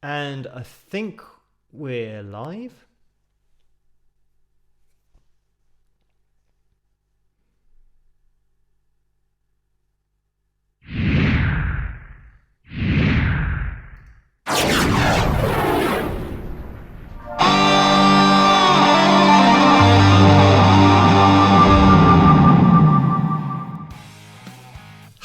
And I think we're live.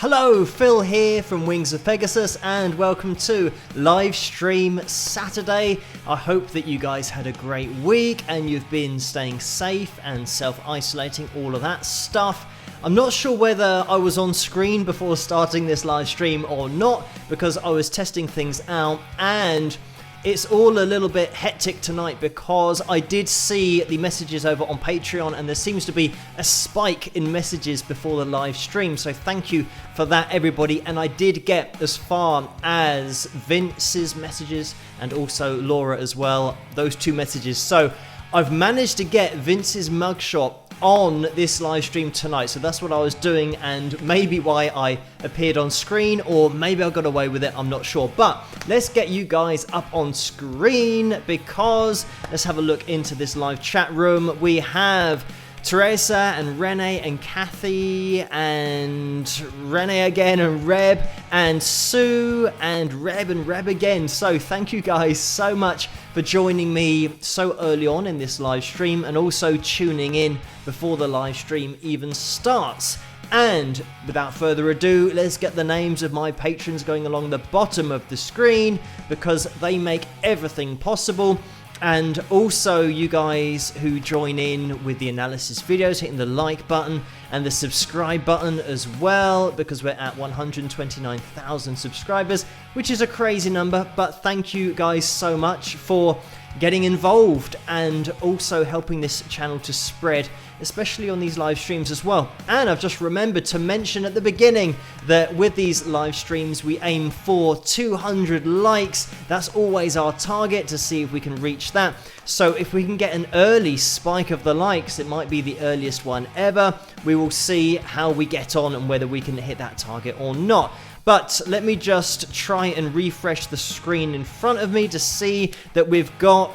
Hello, Phil here from Wings of Pegasus, and welcome to Live Stream Saturday. I hope that you guys had a great week and you've been staying safe and self-isolating, all of that stuff. I'm not sure whether I was on screen before starting this live stream or not, because I was testing things out, and it's all a little bit hectic tonight because I did see the messages over on Patreon and there seems to be a spike in messages before the live stream, so thank you for that, everybody. And I did get as far as Vince's messages and also Laura as well, those two messages. So I've managed to get Vince's mugshot on this live stream tonight, so that's what I was doing, and maybe why I appeared on screen, or maybe I got away with it, I'm not sure. But let's get you guys up on screen, because let's have a look into this live chat room. We have Teresa and Renee and Kathy and Renee again and Reb and Sue and Reb again. So thank you guys so much for joining me so early on in this live stream and also tuning in before the live stream even starts. And without further ado, let's get the names of my patrons going along the bottom of the screen, because they make everything possible. And also you guys who join in with the analysis videos, hitting the like button and the subscribe button as well, because we're at 129,000 subscribers, which is a crazy number. But thank you guys so much for getting involved and also helping this channel to spread, especially on these live streams as well. And I've just remembered to mention at the beginning that with these live streams we aim for 200 likes. That's always our target, to see if we can reach that. So if we can get an early spike of the likes, it might be the earliest one ever. We will see how we get on and whether we can hit that target or not. But let me just try and refresh the screen in front of me to see that we've got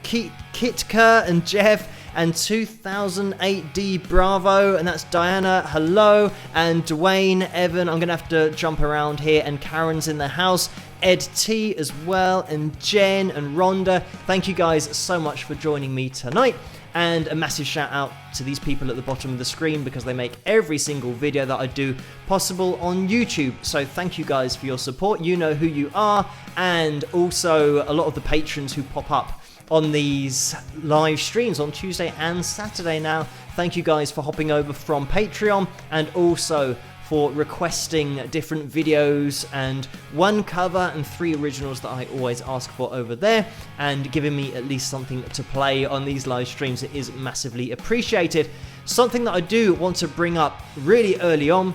Kitka and Jeff and 2008D Bravo, and that's Diana, hello, and Dwayne, Evan, I'm going to have to jump around here, and Karen's in the house, Ed T as well, and Jen and Rhonda. Thank you guys so much for joining me tonight. And a massive shout out to these people at the bottom of the screen, because they make every single video that I do possible on YouTube. So thank you guys for your support. You know who you are. And also a lot of the patrons who pop up on these live streams on Tuesday and Saturday now. Thank you guys for hopping over from Patreon, and also for requesting different videos, and one cover and 3 originals that I always ask for over there, and giving me at least something to play on these live streams. It is massively appreciated. Something that I do want to bring up really early on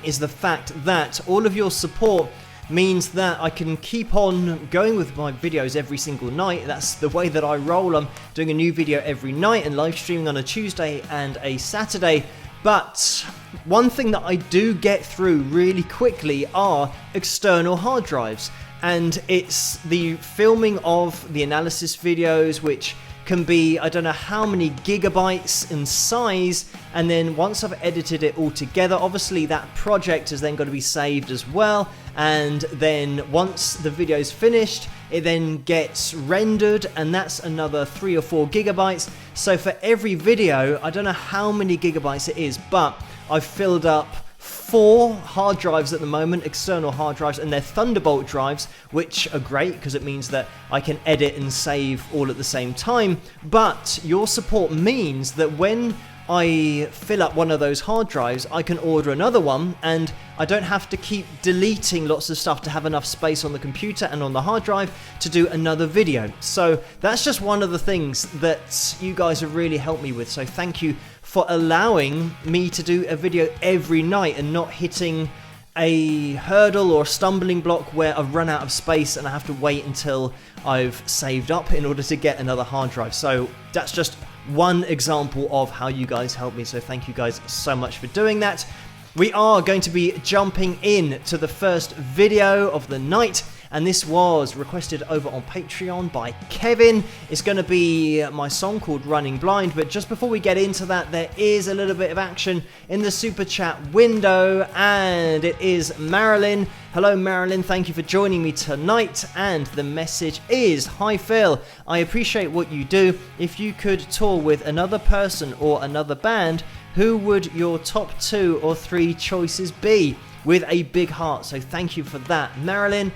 is the fact that all of your support means that I can keep on going with my videos every single night. That's the way that I roll. I'm doing a new video every night and live streaming on a Tuesday and a Saturday. But one thing that I do get through really quickly are external hard drives, and it's the filming of the analysis videos, which can be, I don't know how many gigabytes in size, and then once I've edited it all together, obviously that project is then going to be saved as well, and then once the video is finished, it then gets rendered, and that's another 3 or 4 gigabytes. So for every video, I don't know how many gigabytes it is, but I've filled up 4 hard drives at the moment, external hard drives, and they're Thunderbolt drives, which are great because it means that I can edit and save all at the same time. But your support means that when I fill up one of those hard drives, I can order another one, and I don't have to keep deleting lots of stuff to have enough space on the computer and on the hard drive to do another video. So that's just one of the things that you guys have really helped me with. So thank you for allowing me to do a video every night and not hitting a hurdle or a stumbling block where I've run out of space and I have to wait until I've saved up in order to get another hard drive. So that's just one example of how you guys help me, so thank you guys so much for doing that. We are going to be jumping in to the first video of the night, and this was requested over on Patreon by Kevin. It's going to be my song called Running Blind, but just before we get into that, there is a little bit of action in the super chat window, and it is Marilyn. Hello Marilyn, thank you for joining me tonight, and the message is, hi Phil, I appreciate what you do. If you could tour with another person or another band, who would your top 2 or 3 choices be? With a big heart, so thank you for that, Marilyn.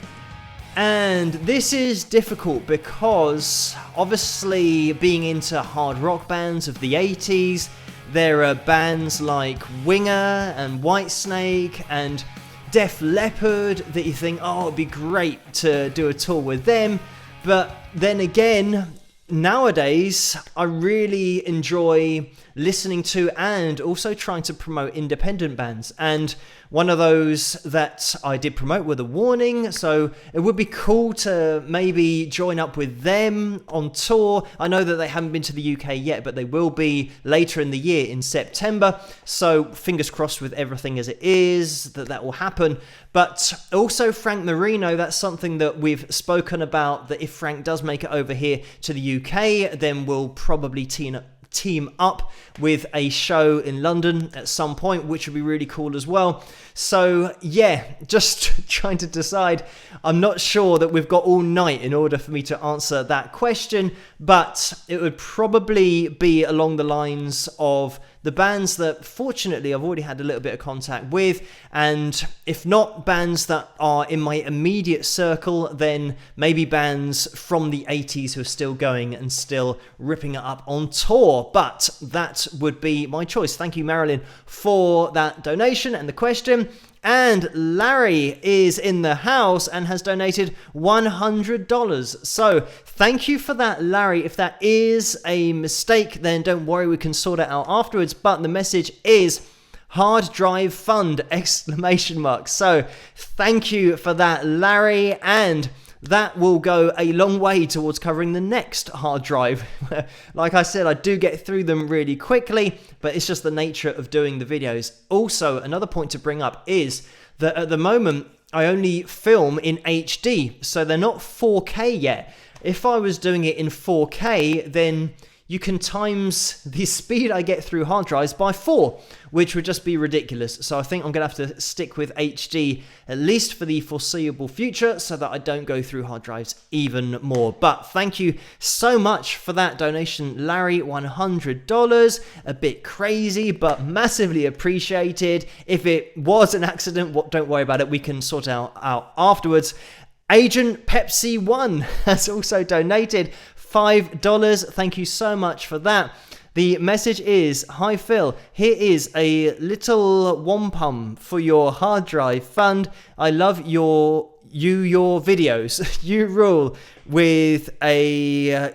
And this is difficult because obviously being into hard rock bands of the 80s, there are bands like Winger and Whitesnake and Def Leppard that you think, oh, it'd be great to do a tour with them. But then again, nowadays, I really enjoy listening to and also trying to promote independent bands. And one of those that I did promote were The Warning, so it would be cool to maybe join up with them on tour. I know that they haven't been to the UK yet, but they will be later in the year in September, so fingers crossed with everything as it is that will happen. But also Frank Marino, that's something that we've spoken about, that if Frank does make it over here to the UK, then we'll probably team up with a show in London at some point, which would be really cool as well. So yeah, just trying to decide. I'm not sure that we've got all night in order for me to answer that question, but it would probably be along the lines of the bands that fortunately I've already had a little bit of contact with, and if not bands that are in my immediate circle, then maybe bands from the 80s who are still going and still ripping it up on tour. But that would be my choice. Thank you, Marilyn, for that donation and the question. And Larry is in the house and has donated $100. So thank you for that, Larry. If that is a mistake, then don't worry, we can sort it out afterwards. But the message is Hard Drive Fund, exclamation mark. So thank you for that, Larry. And that will go a long way towards covering the next hard drive. Like I said, I do get through them really quickly, but it's just the nature of doing the videos. Also, another point to bring up is that at the moment, I only film in HD, so they're not 4K yet. If I was doing it in 4K, then you can times the speed I get through hard drives by 4, which would just be ridiculous. So I think I'm going to have to stick with HD, at least for the foreseeable future, so that I don't go through hard drives even more. But thank you so much for that donation, Larry, $100. A bit crazy, but massively appreciated. If it was an accident, don't worry about it. We can sort it out afterwards. Agent Pepsi 1 has also donated $5. Thank you so much for that. The message is, hi Phil, here is a little wampum for your hard drive fund. I love your videos. You rule, with a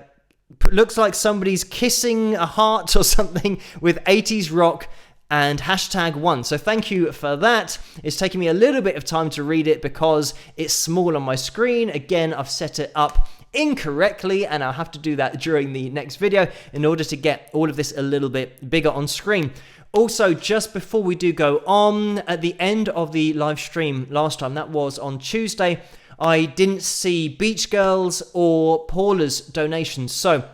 looks like somebody's kissing a heart or something with 80s rock and #1. So thank you for that. It's taking me a little bit of time to read it because it's small on my screen. Again, I've set it up incorrectly, and I'll have to do that during the next video in order to get all of this a little bit bigger on screen. Also, just before we do go on, at the end of the live stream last time, that was on Tuesday, I didn't see Beach Girls or Paula's donations. So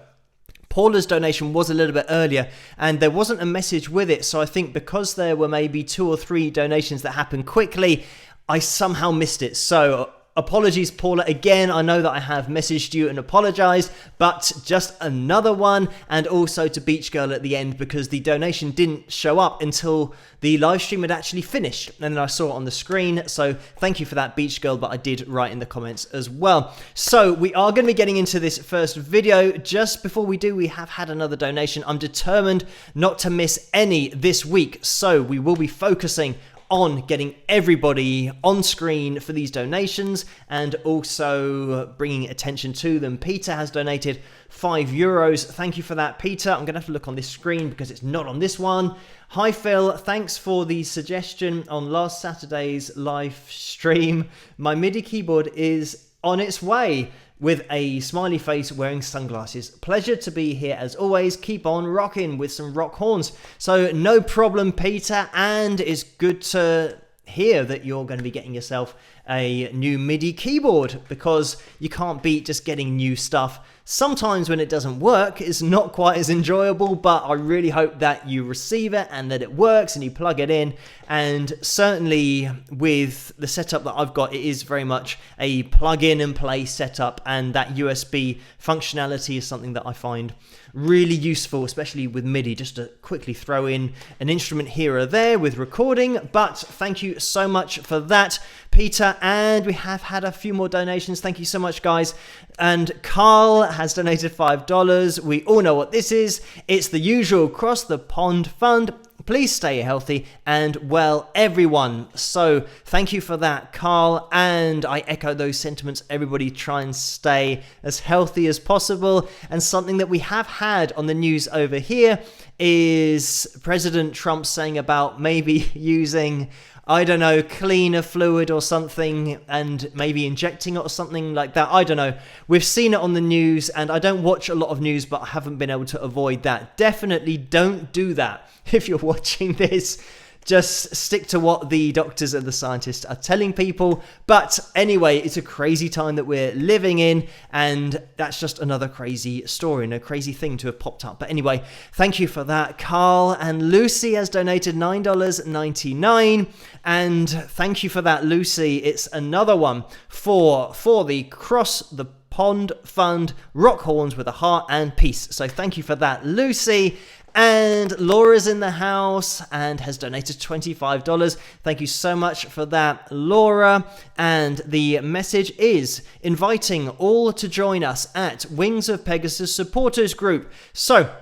Paula's donation was a little bit earlier and there wasn't a message with it, so I think because there were maybe 2 or 3 donations that happened quickly, I somehow missed it. So apologies, Paula. Again, I know that I have messaged you and apologized, but just another one. And also to Beach Girl at the end, because the donation didn't show up until the live stream had actually finished. And then I saw it on the screen. So thank you for that, Beach Girl, but I did write in the comments as well. So we are going to be getting into this first video. Just before we do, we have had another donation. I'm determined not to miss any this week. So we will be focusing on getting everybody on screen for these donations and also bringing attention to them. Peter has donated €5. Thank you for that, Peter. I'm going to have to look on this screen because it's not on this one. Hi, Phil. Thanks for the suggestion on last Saturday's live stream. My MIDI keyboard is on its way, with a smiley face wearing sunglasses. Pleasure to be here as always. Keep on rocking with some rock horns. So no problem, Peter, and it's good to hear that you're going to be getting yourself a new MIDI keyboard, because you can't beat just getting new stuff. Sometimes when it doesn't work, it's not quite as enjoyable, but I really hope that you receive it and that it works and you plug it in. And certainly with the setup that I've got, it is very much a plug in and play setup, and that USB functionality is something that I find really useful, especially with MIDI, just to quickly throw in an instrument here or there with recording. But thank you so much for that, Peter. And we have had a few more donations. Thank you so much, guys. And Carl has donated $5. We all know what this is. It's the usual Cross the Pond Fund. Please stay healthy and well, everyone. So thank you for that, Carl. And I echo those sentiments. Everybody try and stay as healthy as possible. And something that we have had on the news over here is President Trump saying about maybe using, I don't know, cleaner fluid or something, and maybe injecting it or something like that. I don't know. We've seen it on the news, and I don't watch a lot of news, but I haven't been able to avoid that. Definitely don't do that if you're watching this. Just stick to what the doctors and the scientists are telling people. But anyway, it's a crazy time that we're living in, and that's just another crazy story and a crazy thing to have popped up. But anyway, thank you for that, Carl. And Lucy has donated $9.99, and thank you for that, Lucy. It's another one for the Cross the Pond Fund, rock horns with a heart and peace. So thank you for that, Lucy. And Laura's in the house and has donated $25. Thank you so much for that, Laura. And the message is inviting all to join us at Wings of Pegasus Supporters Group. So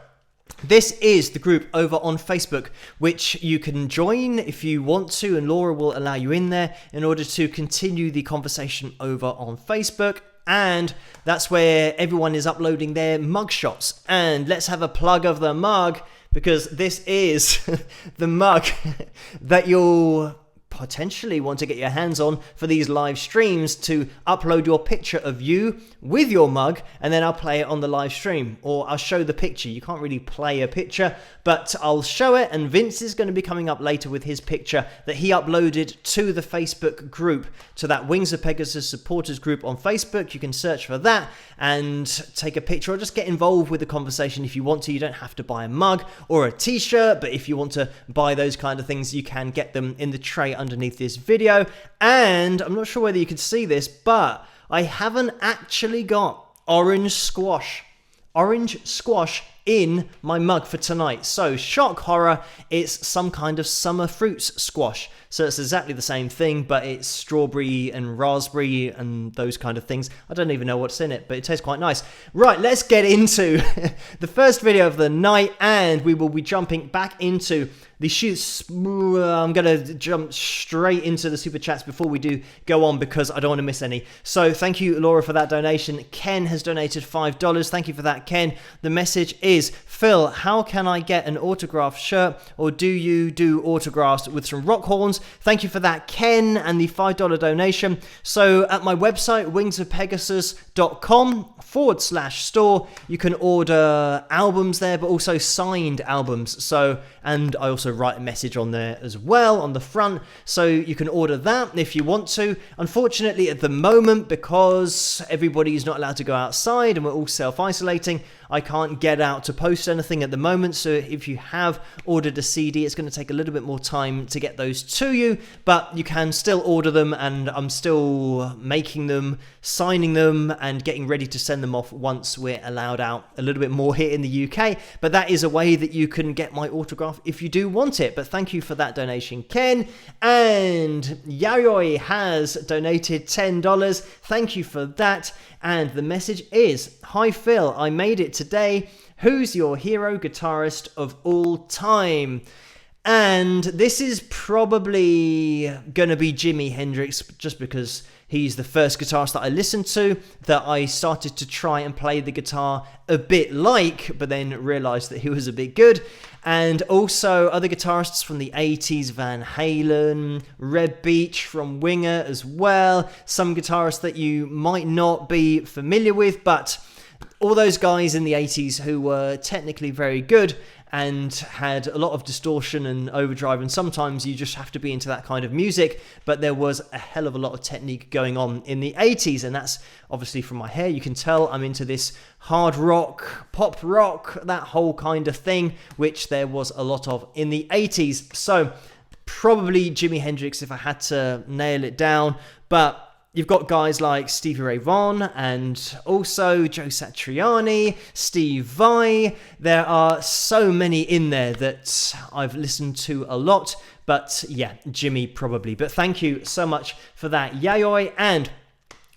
this is the group over on Facebook, which you can join if you want to, and Laura will allow you in there in order to continue the conversation over on Facebook. And that's where everyone is uploading their mug shots. And let's have a plug of the mug, because this is the mug that you'll potentially want to get your hands on for these live streams, to upload your picture of you with your mug, and then I'll play it on the live stream, or I'll show the picture. You can't really play a picture, but I'll show it, and Vince is going to be coming up later with his picture that he uploaded to the Facebook group, to that Wings of Pegasus supporters group on Facebook. You can search for that and take a picture, or just get involved with the conversation if you want to. You don't have to buy a mug or a t-shirt, but if you want to buy those kind of things, you can get them in the tray underneath this video. And I'm not sure whether you can see this, but I haven't actually got orange squash in my mug for tonight. So shock horror, it's some kind of summer fruits squash. So it's exactly the same thing, but it's strawberry and raspberry and those kind of things. I don't even know what's in it, but it tastes quite nice. Right, let's get into the first video of the night, and we will be jumping back into the shoots. I'm going to jump straight into the super chats before we do go on, because I don't want to miss any. So thank you, Laura, for that donation. Ken has donated $5. Thank you for that, Ken. The message is, Phil, how can I get an autographed shirt, or do you do autographs with some rock horns? Thank you for that, Ken, and the $5 donation. So at my website, wingsofpegasus.com/store, you can order albums there, but also signed albums. So, and I also write a message on there as well on the front, so you can order that if you want to. Unfortunately, at the moment, because everybody is not allowed to go outside and we're all self-isolating, I can't get out to post anything at the moment. So if you have ordered a CD, it's going to take a little bit more time to get those to you, but you can still order them, and I'm still making them, signing them, and getting ready to send them off once we're allowed out a little bit more here in the UK. But that is a way that you can get my autograph if you do want it. But thank you for that donation, Ken. And Yayoi has donated $10. Thank you for that. And the message is, hi Phil, I made it today. Who's your hero guitarist of all time? And this is probably going to be Jimi Hendrix, just because he's the first guitarist that I listened to, that I started to try and play the guitar a bit like, but then realized that he was a bit good. And also other guitarists from the 80s, Van Halen, Red Beach from Winger as well. Some guitarists that you might not be familiar with, but all those guys in the 80s who were technically very good. and had a lot of distortion and overdrive, and sometimes you just have to be into that kind of music, but there was a hell of a lot of technique going on in the 80s, and that's obviously from my hair, you can tell I'm into this hard rock, pop rock, that whole kind of thing, which there was a lot of in the 80s. So probably Jimi Hendrix if I had to nail it down, but you've got guys like Stevie Ray Vaughan and also Joe Satriani, Steve Vai. There are so many in there that I've listened to a lot, but yeah, Jimmy probably. But thank you so much for that, Yayoi. And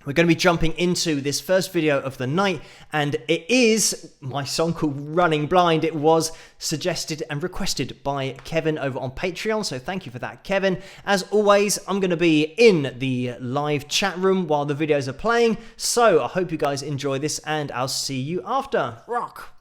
we're going to be jumping into this first video of the night, and it is my song called Running Blind. It was suggested and requested by Kevin over on Patreon, so thank you for that, Kevin. As always, I'm going to be in the live chat room while the videos are playing, so I hope you guys enjoy this, and I'll see you after. Rock!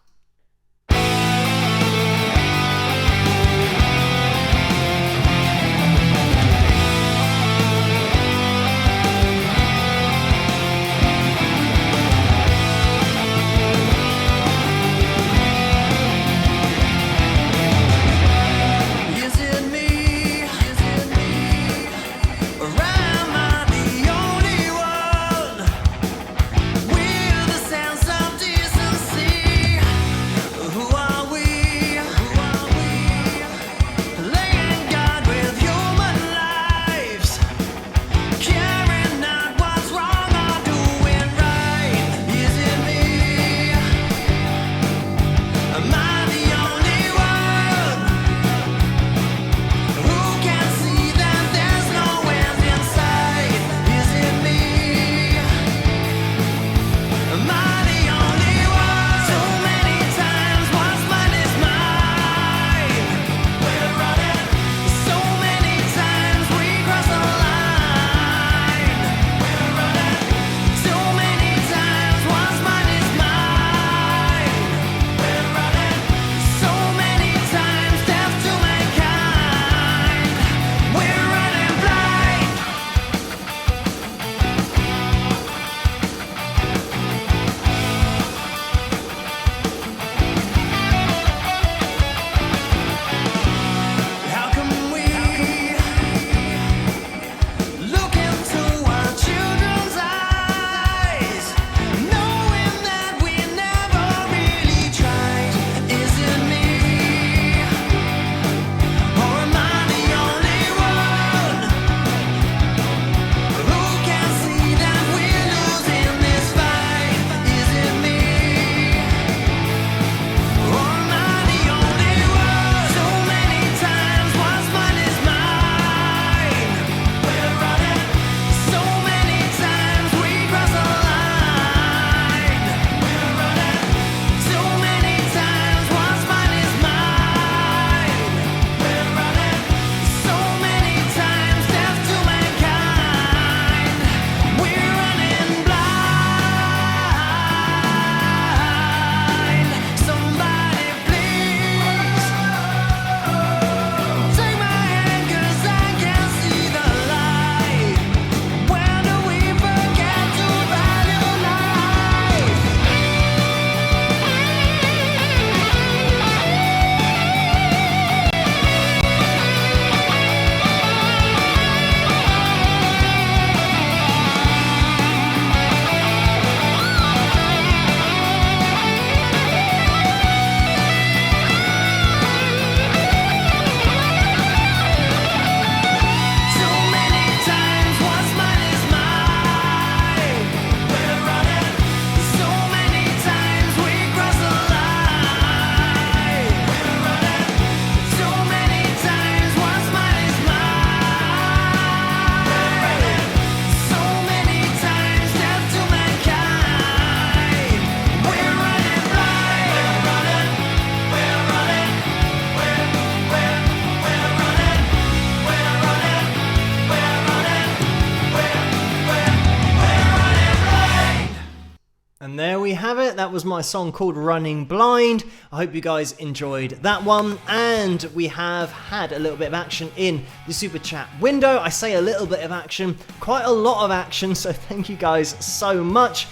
And there we have it. That was my song called Running Blind. I hope you guys enjoyed that one. And we have had a little bit of action in the super chat window. I say a little bit of action, quite a lot of action. So thank you guys so much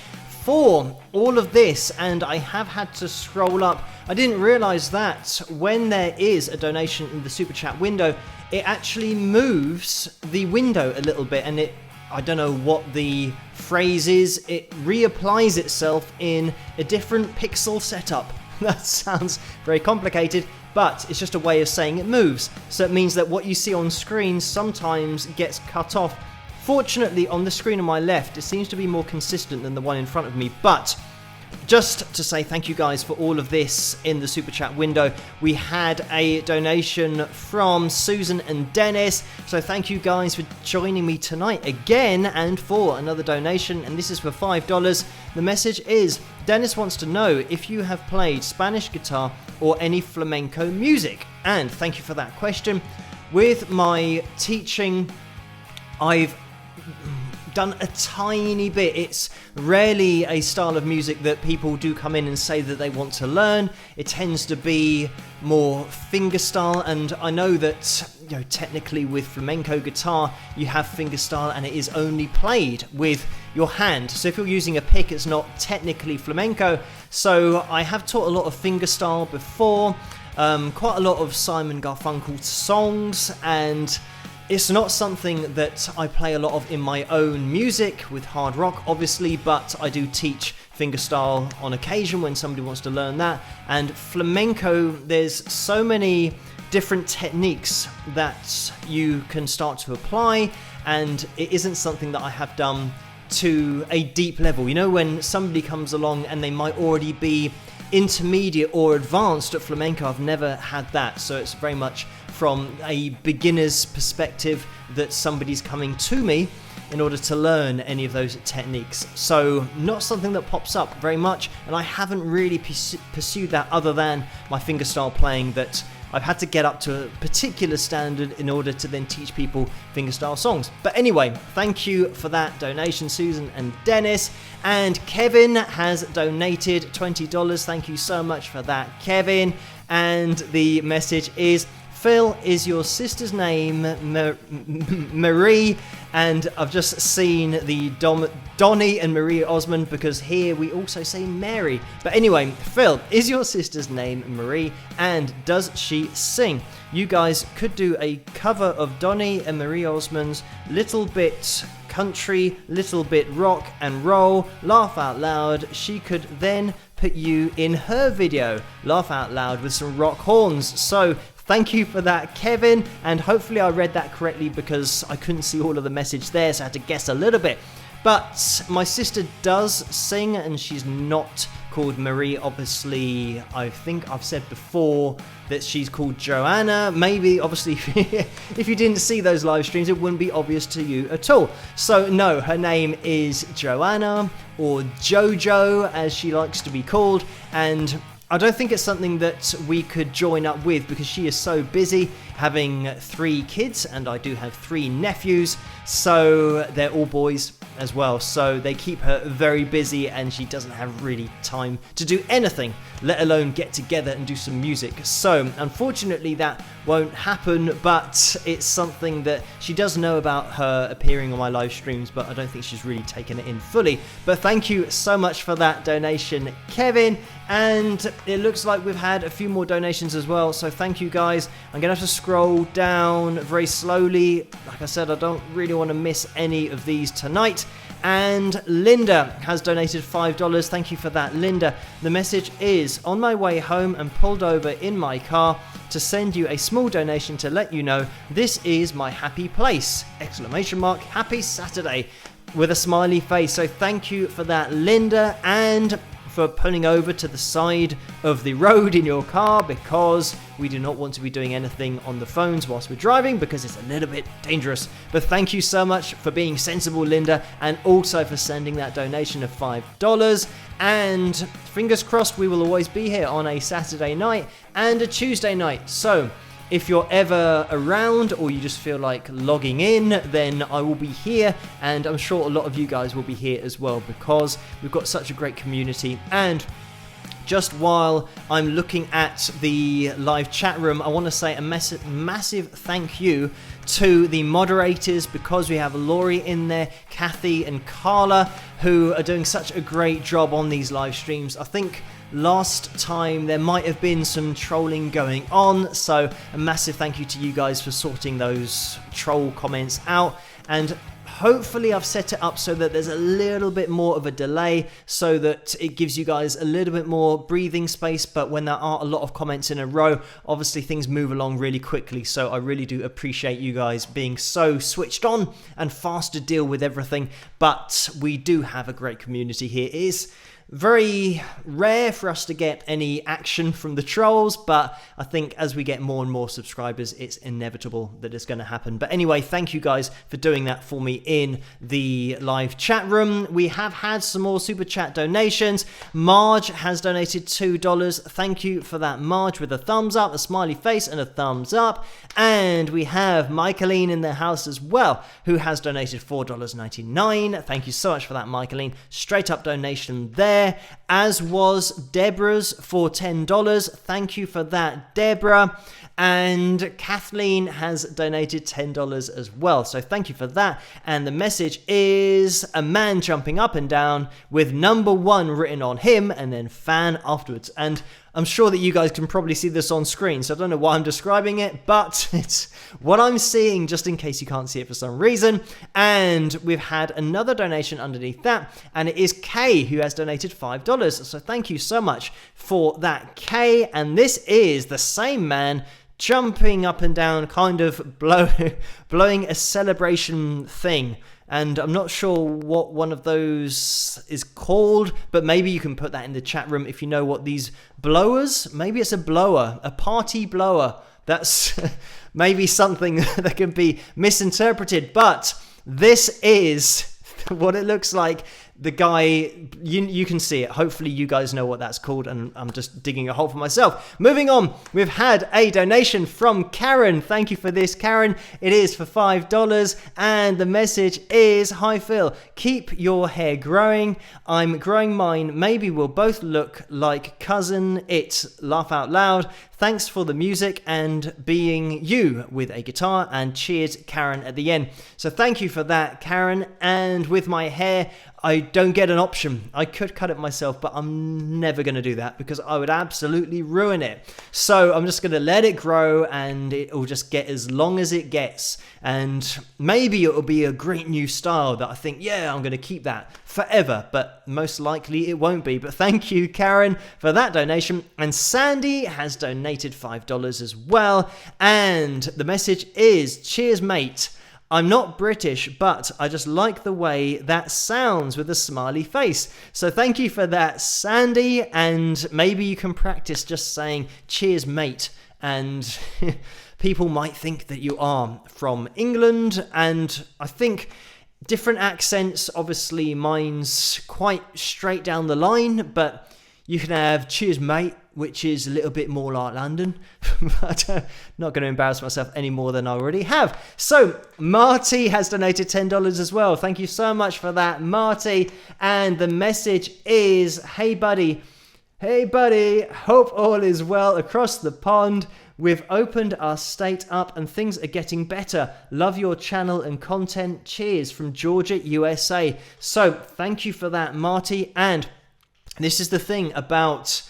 for all of this, and I have had to scroll up. I didn't realize that when there is a donation in the super chat window, it actually moves the window a little bit, and I don't know what the phrase is, it reapplies itself in a different pixel setup. That sounds very complicated, but it's just a way of saying it moves. So it means that what you see on screen sometimes gets cut off. Fortunately, on the screen on my left, it seems to be more consistent than the one in front of me, but just to say thank you guys for all of this in the super chat window. We had a donation from Susan and Dennis, so thank you guys for joining me tonight again and for another donation, and this is for $5. The message is, Dennis wants to know if you have played Spanish guitar or any flamenco music, and thank you for that question. With my teaching, I've done a tiny bit. It's rarely a style of music that people do come in and say that they want to learn. It tends to be more fingerstyle, and I know that, you know, technically with flamenco guitar you have fingerstyle and it is only played with your hand, so if you're using a pick it's not technically flamenco. So I have taught a lot of fingerstyle before, quite a lot of Simon Garfunkel songs, and it's not something that I play a lot of in my own music with hard rock, obviously, but I do teach fingerstyle on occasion when somebody wants to learn that. And flamenco, there's so many different techniques that you can start to apply, and it isn't something that I have done to a deep level. You know, when somebody comes along and they might already be intermediate or advanced at flamenco, I've never had that, so it's very much from a beginner's perspective that somebody's coming to me in order to learn any of those techniques. So not something that pops up very much, and I haven't really pursued that other than my fingerstyle playing, that I've had to get up to a particular standard in order to then teach people fingerstyle songs. But anyway, thank you for that donation, Susan and Dennis. And Kevin has donated $20. Thank you so much for that, Kevin. And the message is, Phil, is your sister's name Marie? And I've just seen the Donnie and Marie Osmond, because here we also say Mary. But anyway, Phil, is your sister's name Marie, and does she sing? You guys could do a cover of Donnie and Marie Osmond's Little Bit Country, Little Bit Rock and Roll, Laugh Out Loud. She could then put you in her video, Laugh Out Loud, with some rock horns. So thank you for that, Kevin, and hopefully I read that correctly because I couldn't see all of the message there, so I had to guess a little bit. But my sister does sing, and she's not called Marie. Obviously, I think I've said before that she's called Joanna. Maybe, obviously, if you didn't see those live streams, it wouldn't be obvious to you at all. So no, her name is Joanna, or Jojo as she likes to be called, and I don't think it's something that we could join up with because she is so busy having 3 kids, and I do have 3 nephews, so they're all boys as well, so they keep her very busy, and she doesn't have really time to do anything, let alone get together and do some music. So unfortunately that won't happen, but it's something that she does know about her appearing on my live streams, but I don't think she's really taken it in fully. But thank you so much for that donation, Kevin. And it looks like we've had a few more donations as well, so thank you guys. I'm gonna have to scroll down very slowly. Like I said, I don't really want to miss any of these tonight. And Linda has donated $5. Thank you for that, Linda. The message is, on my way home and pulled over in my car to send you a small donation to let you know this is my happy place! Exclamation mark, happy Saturday, with a smiley face. So thank you for that, Linda, and for pulling over to the side of the road in your car, because we do not want to be doing anything on the phones whilst we're driving because it's a little bit dangerous. But thank you so much for being sensible, Linda, and also for sending that donation of $5. And fingers crossed we will always be here on a Saturday night and a Tuesday night. So if you're ever around or you just feel like logging in, then I will be here, and I'm sure a lot of you guys will be here as well, because we've got such a great community. And just while I'm looking at the live chat room, I want to say a massive thank you to the moderators, because we have Laurie in there, Kathy and Carla, who are doing such a great job on these live streams. I think last time there might have been some trolling going on, so a massive thank you to you guys for sorting those troll comments out. And hopefully I've set it up so that there's a little bit more of a delay, so that it gives you guys a little bit more breathing space. But when there are a lot of comments in a row, obviously things move along really quickly. So I really do appreciate you guys being so switched on and fast to deal with everything. But we do have a great community here. It is very rare for us to get any action from the trolls, but I think as we get more and more subscribers, it's inevitable that it's going to happen. But anyway, thank you guys for doing that for me in the live chat room. We have had some more super chat donations. Marge has donated $2. Thank you for that, Marge, with a thumbs up, a smiley face and a thumbs up. And we have Michaeline in the house as well, who has donated $4.99. Thank you so much for that, Michaeline. Straight up donation there. As was Deborah's for $10. Thank you for that, Deborah. And Kathleen has donated $10 as well. So thank you for that. And the message is a man jumping up and down with number 1 written on him and then fan afterwards. And I'm sure that you guys can probably see this on screen, so I don't know why I'm describing it, but it's what I'm seeing, just in case you can't see it for some reason. And we've had another donation underneath that, and it is Kay, who has donated $5. So thank you so much for that, Kay. And this is the same man jumping up and down, kind of blowing a celebration thing. And I'm not sure what one of those is called, but maybe you can put that in the chat room if you know what these blowers, maybe it's a blower, a party blower. That's maybe something that can be misinterpreted, but this is what it looks like. The guy, you can see it. Hopefully you guys know what that's called, and I'm just digging a hole for myself. Moving on, we've had a donation from Karen. Thank you for this, Karen. It is for $5, and the message is, hi Phil, keep your hair growing. I'm growing mine. Maybe we'll both look like cousin it. Laugh out loud. Thanks for the music and being you with a guitar, and cheers, Karen, at the end. So thank you for that, Karen. And with my hair, I don't get an option. I could cut it myself, but I'm never going to do that because I would absolutely ruin it. So I'm just going to let it grow, and it will just get as long as it gets. And maybe it will be a great new style that I think, yeah, I'm going to keep that forever, but most likely it won't be. But thank you, Karen, for that donation. And Sandy has donated $5 as well. And the message is, cheers, mate. I'm not British, but I just like the way that sounds with a smiley face. So thank you for that, Sandy. And maybe you can practice just saying cheers, mate. And people might think that you are from England. And I think different accents, obviously mine's quite straight down the line, but you can have cheers, mate, which is a little bit more like London. But not going to embarrass myself any more than I already have. So Marty has donated $10 as well. Thank you so much for that, Marty. And the message is, hey buddy, hope all is well across the pond. We've opened our state up and things are getting better. Love your channel and content. Cheers from Georgia, USA. So thank you for that, Marty. And this is the thing about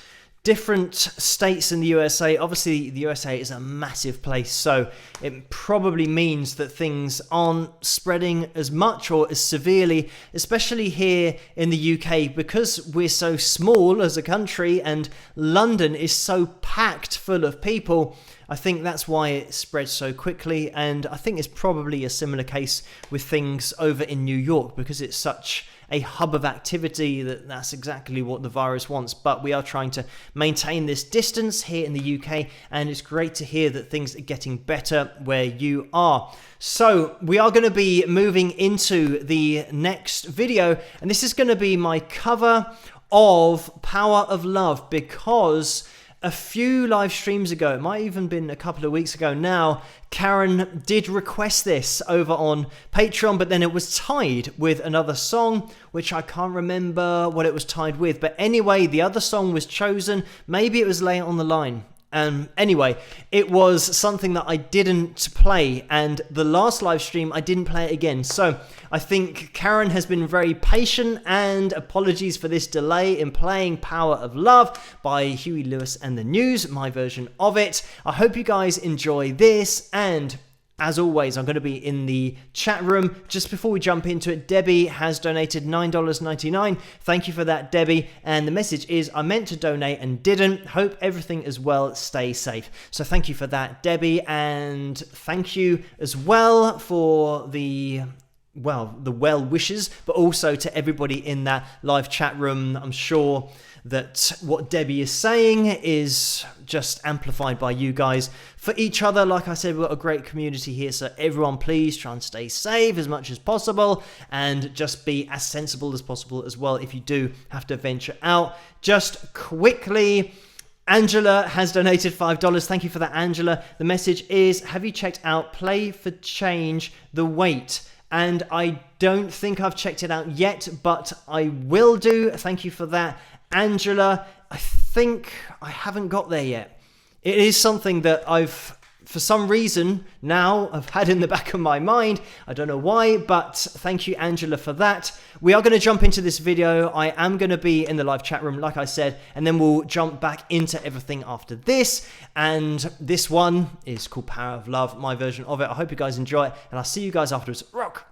different states in the USA. Obviously, the USA is a massive place, so it probably means that things aren't spreading as much or as severely, especially here in the UK, because we're so small as a country and London is so packed full of people. I think that's why it spreads so quickly, and I think it's probably a similar case with things over in New York, because it's such a hub of activity that's exactly what the virus wants. But we are trying to maintain this distance here in the UK, and it's great to hear that things are getting better where you are. So we are going to be moving into the next video, and this is going to be my cover of Power of Love, because a few live streams ago, it might even been a couple of weeks ago now, Karen did request this over on Patreon, but then it was tied with another song, which I can't remember what it was tied with. But anyway, the other song was chosen. Maybe it was Lay It on the Line. Anyway, it was something that I didn't play, and the last live stream I didn't play it again. So I think Karen has been very patient, and apologies for this delay in playing Power of Love by Huey Lewis and the News, my version of it. I hope you guys enjoy this, and as always, I'm going to be in the chat room. Just before we jump into it, Debbie has donated $9.99. Thank you for that, Debbie. And the message is, I meant to donate and didn't. Hope everything is well. Stay safe. So thank you for that, Debbie. And thank you as well for the well wishes, but also to everybody in that live chat room. I'm sure that what Debbie is saying is just amplified by you guys for each other. Like I said, we've got a great community here, so everyone please try and stay safe as much as possible, and just be as sensible as possible as well if you do have to venture out. Just quickly, Angela has donated $5. Thank you for that, Angela. The message is, have you checked out Play for Change The Wait? And I don't think I've checked it out yet, but I will do. Thank you for that, Angela. I think I haven't got there yet. It is something that I've, for some reason, now I've had in the back of my mind. I don't know why, but thank you, Angela, for that. We are going to jump into this video. I am going to be in the live chat room, like I said, and then we'll jump back into everything after this. And this one is called Power of Love, my version of it. I hope you guys enjoy it, and I'll see you guys afterwards. Rock!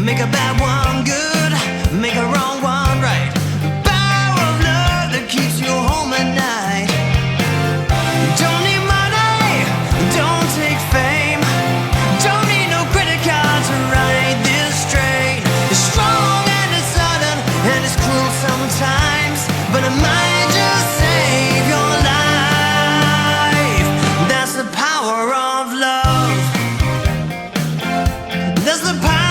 Make a bad one good, make a wrong one right. Power of love that keeps you home at night. Don't need money, don't take fame. Don't need no credit card to ride this train. It's strong and it's sudden and it's cruel sometimes, but it might just save your life. That's the power of love. That's the power.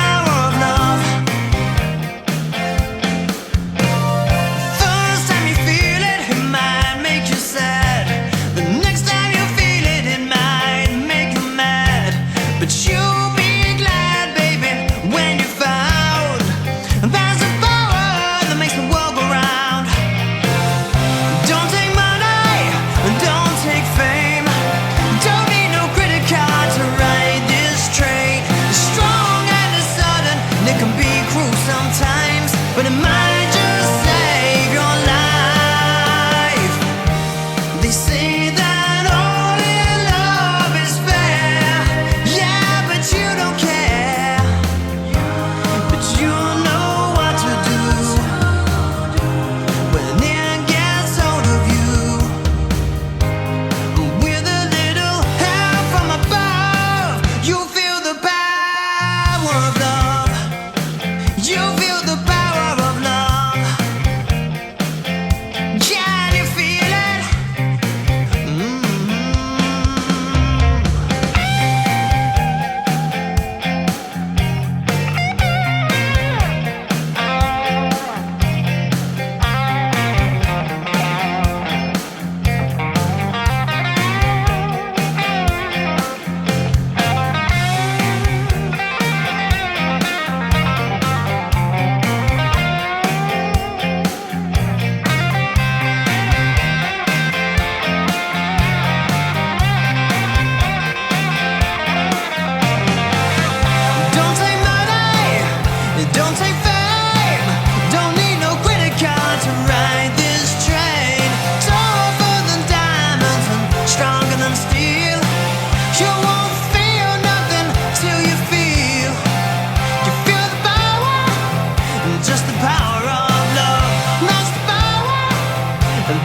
just the power of love. That's the power.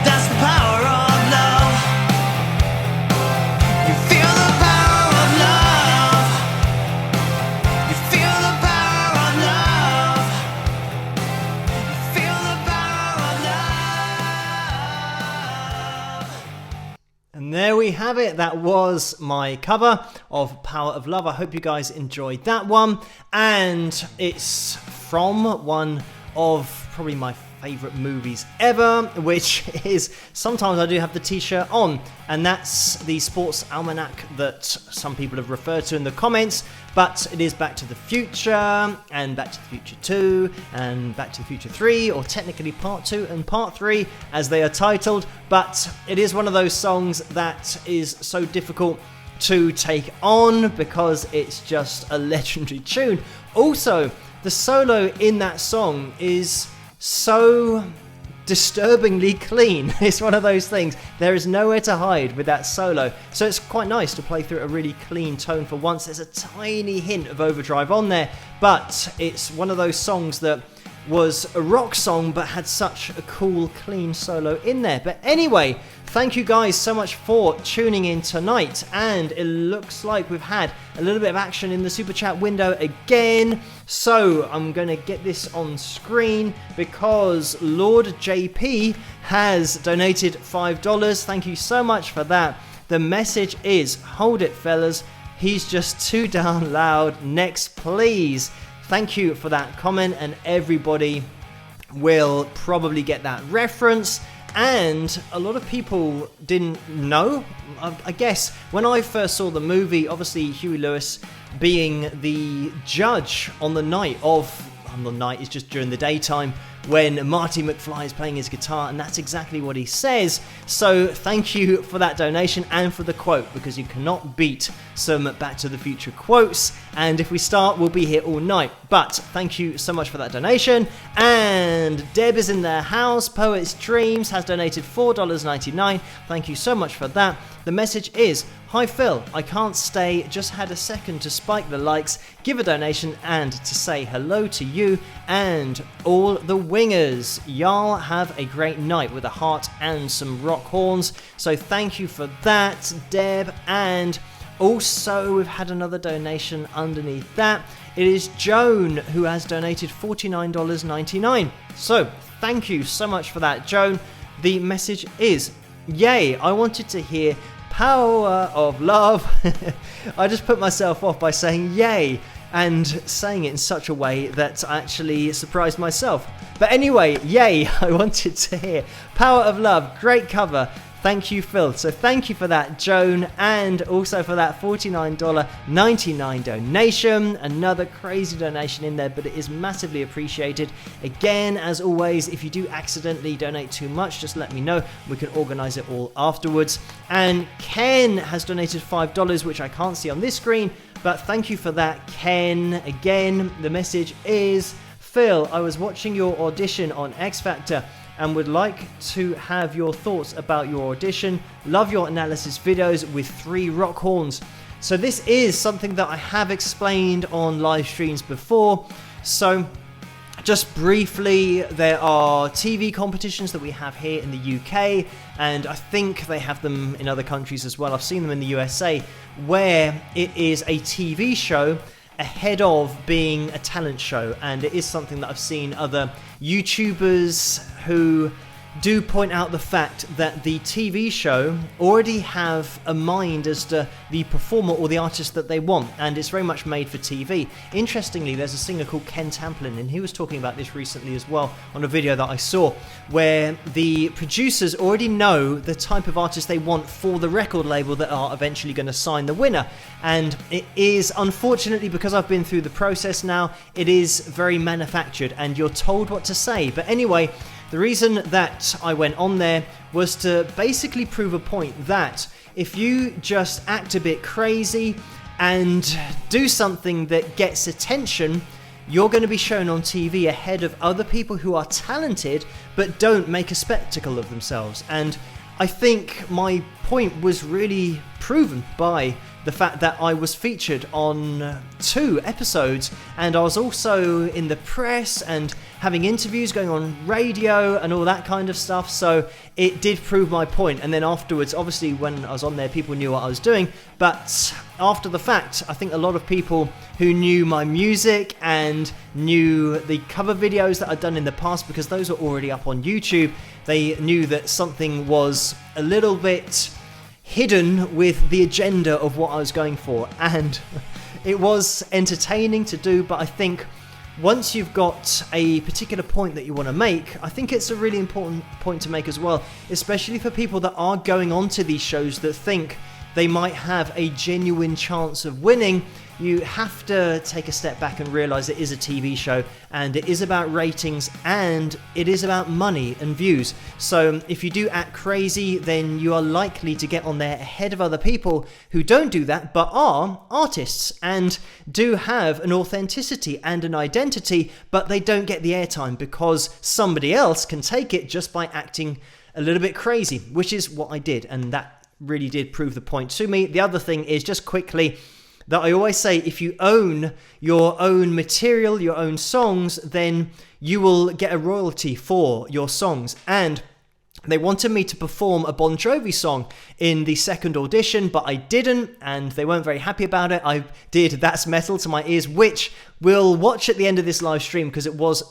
That's the power of love. You feel the power of love. You feel the power of love. You feel the power of love. And there we have it. That was my cover of Power of Love. I hope you guys enjoyed that one. And it's from one of probably my favourite movies ever, which is Sometimes I Do Have the T-shirt on. And that's the sports almanac that some people have referred to in the comments. But it is Back to the Future, and Back to the Future 2, and Back to the Future 3, or technically Part 2 and Part 3, as they are titled. But it is one of those songs that is so difficult to take on because it's just a legendary tune. Also, the solo in that song is so disturbingly clean. It's one of those things. There is nowhere to hide with that solo. So it's quite nice to play through a really clean tone for once. There's a tiny hint of overdrive on there, but it's one of those songs that was a rock song but had such a cool, clean solo in there. But anyway, thank you guys so much for tuning in tonight, and it looks like we've had a little bit of action in the super chat window again. So I'm going to get this on screen because Lord JP has donated $5. Thank you so much for that. The message is, hold it fellas, he's just too darn loud, next please. Thank you for that comment, and everybody will probably get that reference. And a lot of people didn't know. I guess when I first saw the movie, obviously Huey Lewis being the judge on the night is just during the daytime when Marty McFly is playing his guitar, and that's exactly what he says. So thank you for that donation and for the quote, because you cannot beat some Back to the Future quotes, and if we start we'll be here all night. But thank you so much for that donation. And Deb is in their house. Poet's Dreams has donated $4.99. Thank you so much for that. The message is, hi Phil, I can't stay, just had a second to spike the likes, give a donation and to say hello to you and all the wingers. Y'all have a great night with a heart and some rock horns. So thank you for that, Deb. And also we've had another donation underneath that. It is Joan who has donated $49.99. So thank you so much for that, Joan. The message is, yay, I wanted to hear Power of Love. I just put myself off by saying yay and saying it in such a way that I actually surprised myself. But anyway, yay, I wanted to hear Power of Love. Great cover. Thank you, Phil. So thank you for that, Joan, and also for that $49.99 donation. Another crazy donation in there, but it is massively appreciated. Again, as always, if you do accidentally donate too much, just let me know. We can organize it all afterwards. And Ken has donated $5, which I can't see on this screen, but thank you for that, Ken. Again, the message is, Phil, I was watching your audition on X Factor and would like to have your thoughts about your audition. Love your analysis videos with 3 rock horns. So this is something that I have explained on live streams before. So just briefly, there are TV competitions that we have here in the UK, and I think they have them in other countries as well. I've seen them in the USA, where it is a TV show ahead of being a talent show, and it is something that I've seen other YouTubers who do point out the fact that the TV show already have a mind as to the performer or the artist that they want, and it's very much made for TV. Interestingly, there's a singer called Ken Tamplin, and he was talking about this recently as well on a video that I saw, where the producers already know the type of artist they want for the record label that are eventually going to sign the winner. And it is, unfortunately, because I've been through the process now, it is very manufactured and you're told what to say. But anyway, the reason that I went on there was to basically prove a point that if you just act a bit crazy and do something that gets attention, you're going to be shown on TV ahead of other people who are talented but don't make a spectacle of themselves. And I think my point was really proven by the fact that I was featured on 2 episodes, and I was also in the press and having interviews going on radio and all that kind of stuff. So it did prove my point. And then afterwards, obviously when I was on there, people knew what I was doing, but after the fact, I think a lot of people who knew my music and knew the cover videos that I'd done in the past, because those are already up on YouTube, they knew that something was a little bit hidden with the agenda of what I was going for. And it was entertaining to do, but I think once you've got a particular point that you want to make, I think it's a really important point to make as well, especially for people that are going on to these shows that think they might have a genuine chance of winning. You have to take a step back and realize it is a TV show, and it is about ratings, and it is about money and views. So if you do act crazy, then you are likely to get on there ahead of other people who don't do that, but are artists and do have an authenticity and an identity, but they don't get the airtime because somebody else can take it just by acting a little bit crazy, which is what I did, and that really did prove the point to me. The other thing is, just quickly, that I always say, if you own your own material, your own songs, then you will get a royalty for your songs. And they wanted me to perform a Bon Jovi song in the second audition, but I didn't, and they weren't very happy about it. I did That's Metal to My Ears, which we'll watch at the end of this live stream because it was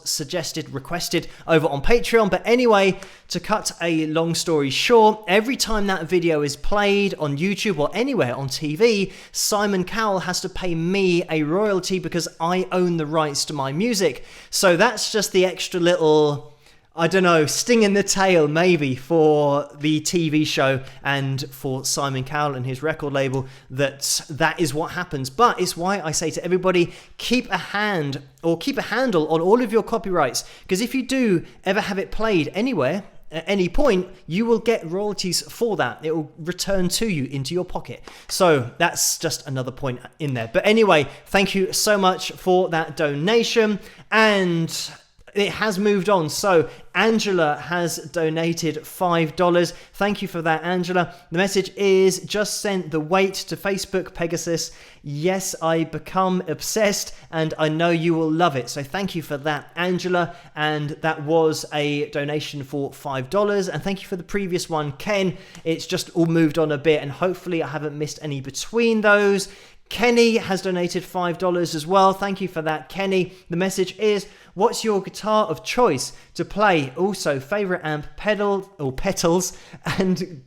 requested over on Patreon. But anyway, to cut a long story short, every time that video is played on YouTube or anywhere on TV, Simon Cowell has to pay me a royalty because I own the rights to my music. So that's just the extra little, I don't know, sting in the tail maybe for the TV show and for Simon Cowell and his record label, that is what happens. But it's why I say to everybody, keep a handle on all of your copyrights, because if you do ever have it played anywhere at any point, you will get royalties for that. It will return to you into your pocket. So that's just another point in there. But anyway, thank you so much for that donation, and it has moved on. So Angela has donated $5. Thank you for that, Angela. The message is, just sent the weight to Facebook, Pegasus. Yes, I become obsessed and I know you will love it. So thank you for that, Angela. And that was a donation for $5. And thank you for the previous one, Ken. It's just all moved on a bit, and hopefully I haven't missed any between those. Kenny has donated $5 as well. Thank you for that, Kenny. The message is, what's your guitar of choice to play? Also, favorite amp, pedals, and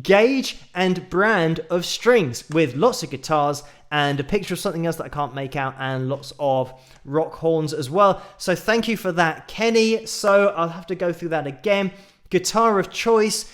gauge and brand of strings, with lots of guitars and a picture of something else that I can't make out, and lots of rock horns as well. So thank you for that, Kenny. So I'll have to go through that again. Guitar of choice,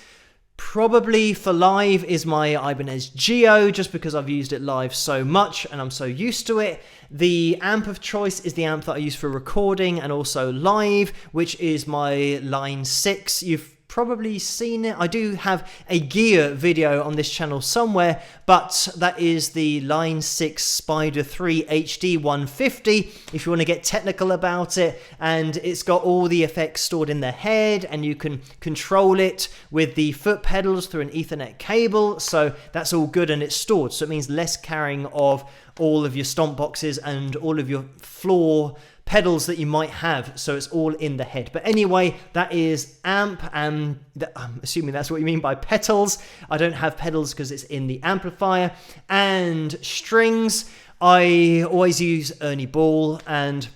probably for live, is my Ibanez Geo, just because I've used it live so much and I'm so used to it. The amp of choice is the amp that I use for recording and also live, which is my Line 6. You've probably seen it. I do have a gear video on this channel somewhere, but that is the Line 6 Spider 3 HD 150 if you want to get technical about it. And it's got all the effects stored in the head, and you can control it with the foot pedals through an Ethernet cable. So that's all good, and it's stored, so it means less carrying of all of your stomp boxes and all of your floor pedals that you might have, so it's all in the head. But anyway, that is amp, and I'm assuming that's what you mean by pedals. I don't have pedals because it's in the amplifier. And strings, I always use Ernie Ball, and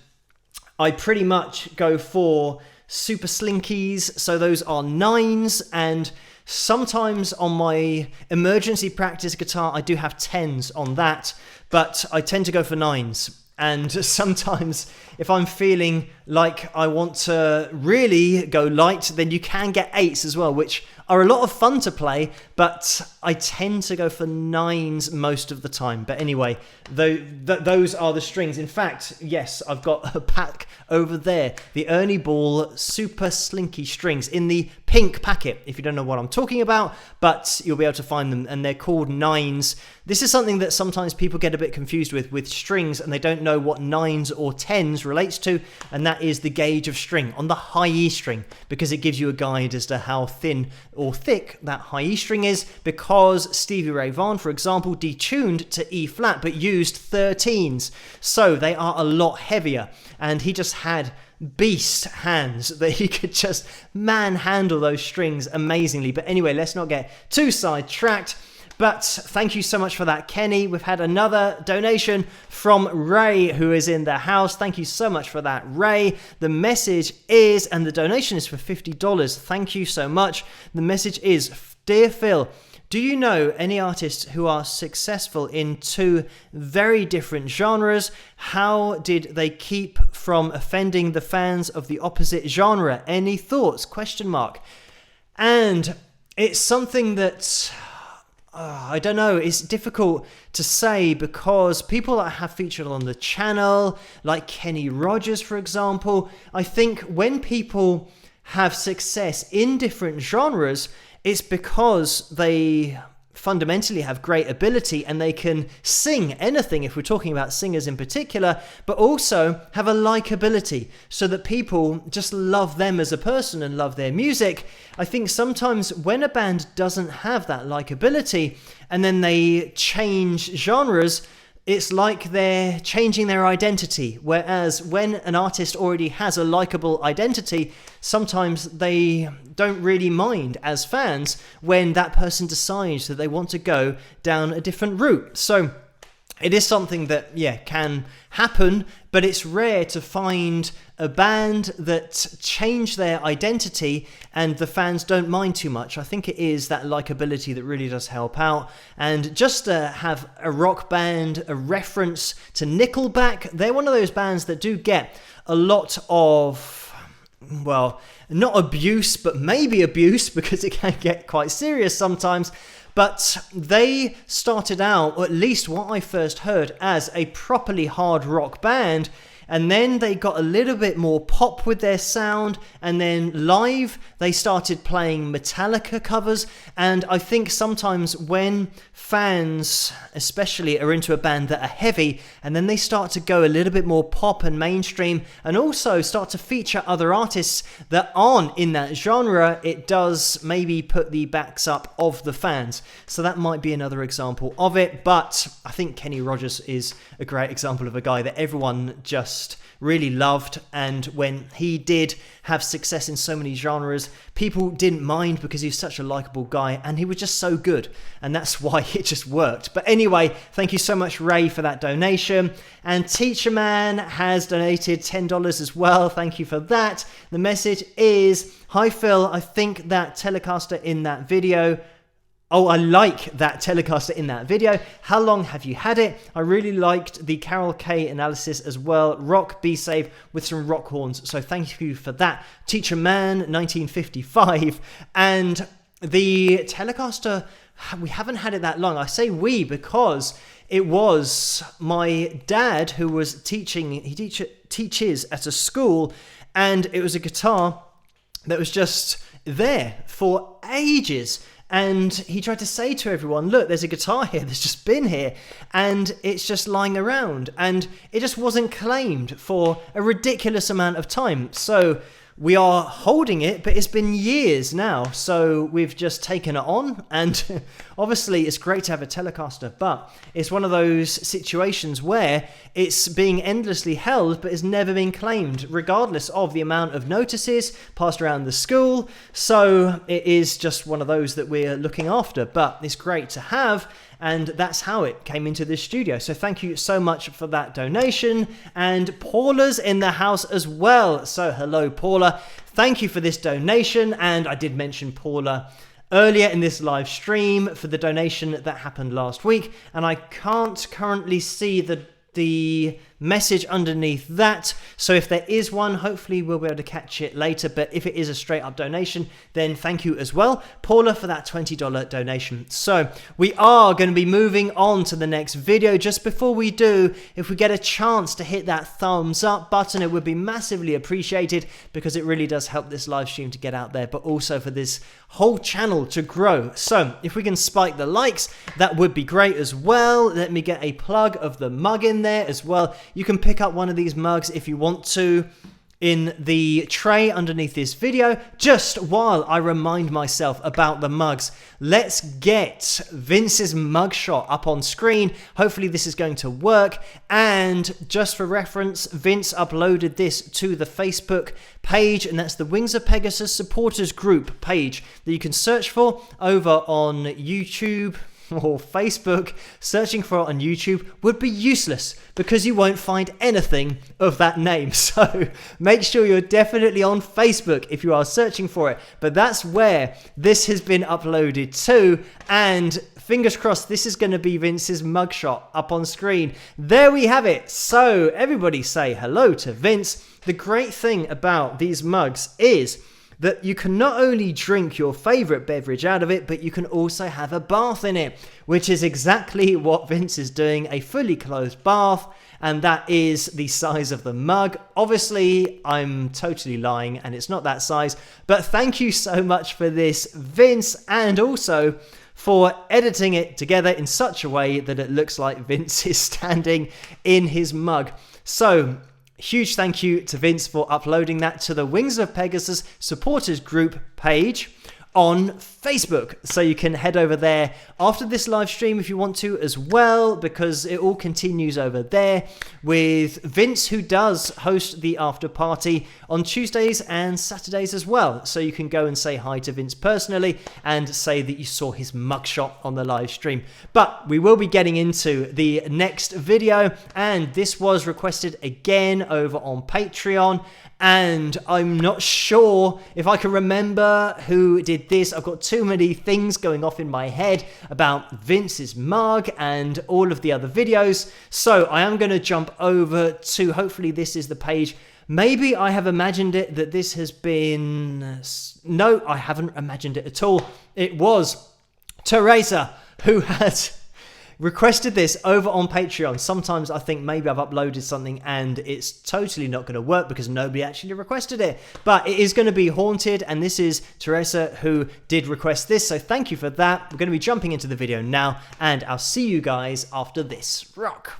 I pretty much go for super slinkies, so those are 9s, and sometimes on my emergency practice guitar I do have 10s on that, but I tend to go for 9s. And sometimes if I'm feeling like I want to really go light, then you can get 8s as well, which are a lot of fun to play, but I tend to go for 9s most of the time. But anyway, those are the strings. In fact, yes, I've got a pack over there, the Ernie Ball Super Slinky strings in the pink packet, if you don't know what I'm talking about, but you'll be able to find them, and they're called 9s. This is something that sometimes people get a bit confused with strings, and they don't know what 9s or 10s relates to, and that is the gauge of string on the high E string, because it gives you a guide as to how thin or thick that high E string is, because Stevie Ray Vaughan, for example, detuned to E flat but used 13s, so they are a lot heavier, and he just had beast hands that he could just manhandle those strings amazingly. But anyway, let's not get too sidetracked. But thank you so much for that, Kenny. We've had another donation from Ray, who is in the house. Thank you so much for that, Ray. The message is, and the donation is for $50. Thank you so much. The message is, Dear Phil, do you know any artists who are successful in two very different genres? How did they keep from offending the fans of the opposite genre? Any thoughts? Question mark. And it's something that I don't know, it's difficult to say, because people that have featured on the channel, like Kenny Rogers, for example, I think when people have success in different genres, it's because they fundamentally have great ability and they can sing anything, if we're talking about singers in particular, but also have a likability so that people just love them as a person and love their music. I think sometimes when a band doesn't have that likability and then they change genres, it's like they're changing their identity. Whereas when an artist already has a likable identity, sometimes they don't really mind as fans when that person decides that they want to go down a different route. So it is something that, can happen, but it's rare to find a band that change their identity and the fans don't mind too much. I think it is that likability that really does help out. And just to have a rock band, a reference to Nickelback, they're one of those bands that do get a lot of, well, not abuse, but maybe abuse, because it can get quite serious sometimes. But they started out, or at least what I first heard, as a properly hard rock band, and then they got a little bit more pop with their sound, and then live they started playing Metallica covers. And I think sometimes when fans especially are into a band that are heavy, and then they start to go a little bit more pop and mainstream, and also start to feature other artists that aren't in that genre, it does maybe put the backs up of the fans. So that might be another example of it. But I think Kenny Rogers is a great example of a guy that everyone just really loved, and when he did have success in so many genres, people didn't mind because he was such a likable guy and he was just so good, and that's why it just worked. But anyway, thank you so much, Ray, for that donation. And Teacher Man has donated $10 as well. Thank you for that. The message is, hi Phil, I think that Telecaster in that video, I like that Telecaster in that video. How long have you had it? I really liked the Carol K analysis as well. Rock, be safe, with some rock horns. So thank you for that, Teacher Man 1955. And the Telecaster, we haven't had it that long. I say we because it was my dad who was teaching. He teaches at a school, and it was a guitar that was just there for ages. And he tried to say to everyone, look, there's a guitar here that's just been here, and it's just lying around. And it just wasn't claimed for a ridiculous amount of time. So we are holding it, but it's been years now. So we've just taken it on. And obviously it's great to have a Telecaster, but it's one of those situations where it's being endlessly held, but it's never been claimed, regardless of the amount of notices passed around the school. So it is just one of those that we're looking after, but it's great to have. And that's how it came into this studio. So thank you so much for that donation. And Paula's in the house as well. So hello, Paula. Thank you for this donation. And I did mention Paula earlier in this live stream for the donation that happened last week. And I can't currently see the message underneath that, so if there is one, hopefully we'll be able to catch it later. But if it is a straight up donation, then thank you as well, Paula, for that $20 donation. So we are going to be moving on to the next video. Just before we do, if we get a chance to hit that thumbs up button, it would be massively appreciated, because it really does help this live stream to get out there, but also for this whole channel to grow. So if we can spike the likes, that would be great as well. Let me get a plug of the mug in there as well. You can pick up one of these mugs if you want to. in the tray underneath this video, just while I remind myself about the mugs. Let's get Vince's mugshot up on screen. Hopefully this is going to work. And just for reference, Vince uploaded this to the Facebook page, and that's the Wings of Pegasus supporters group page that you can search for over on YouTube or Facebook. Searching for it on YouTube would be useless because you won't find anything of that name. So make sure you're definitely on Facebook if you are searching for it. But that's where this has been uploaded to, and fingers crossed this is going to be Vince's mugshot up on screen. There we have it. So everybody say hello to Vince. The great thing about these mugs is that you can not only drink your favorite beverage out of it, but you can also have a bath in it, which is exactly what Vince is doing, a fully clothed bath, and that is the size of the mug. Obviously, I'm totally lying, and it's not that size, but thank you so much for this, Vince, and also for editing it together in such a way that it looks like Vince is standing in his mug. So, huge thank you to Vince for uploading that to the Wings of Pegasus supporters group page on Facebook. So you can head over there after this live stream if you want to as well, because it all continues over there with Vince, who does host the after party on Tuesdays and Saturdays as well. So you can go and say hi to Vince personally and say that you saw his mugshot on the live stream. But we will be getting into the next video, and this was requested again over on Patreon. And I'm not sure if I can remember who did this. I've got too many things going off in my head about Vince's mug and all of the other videos. So I am going to jump over to, hopefully this is the page. Maybe I have imagined it that this has been... No, I haven't imagined it at all. It was Teresa who had requested this over on Patreon. Sometimes I think maybe I've uploaded something and it's totally not going to work because nobody actually requested it. But it is going to be Haunted, and this is Teresa who did request this. So thank you for that. We're going to be jumping into the video now, and I'll see you guys after this. Rock.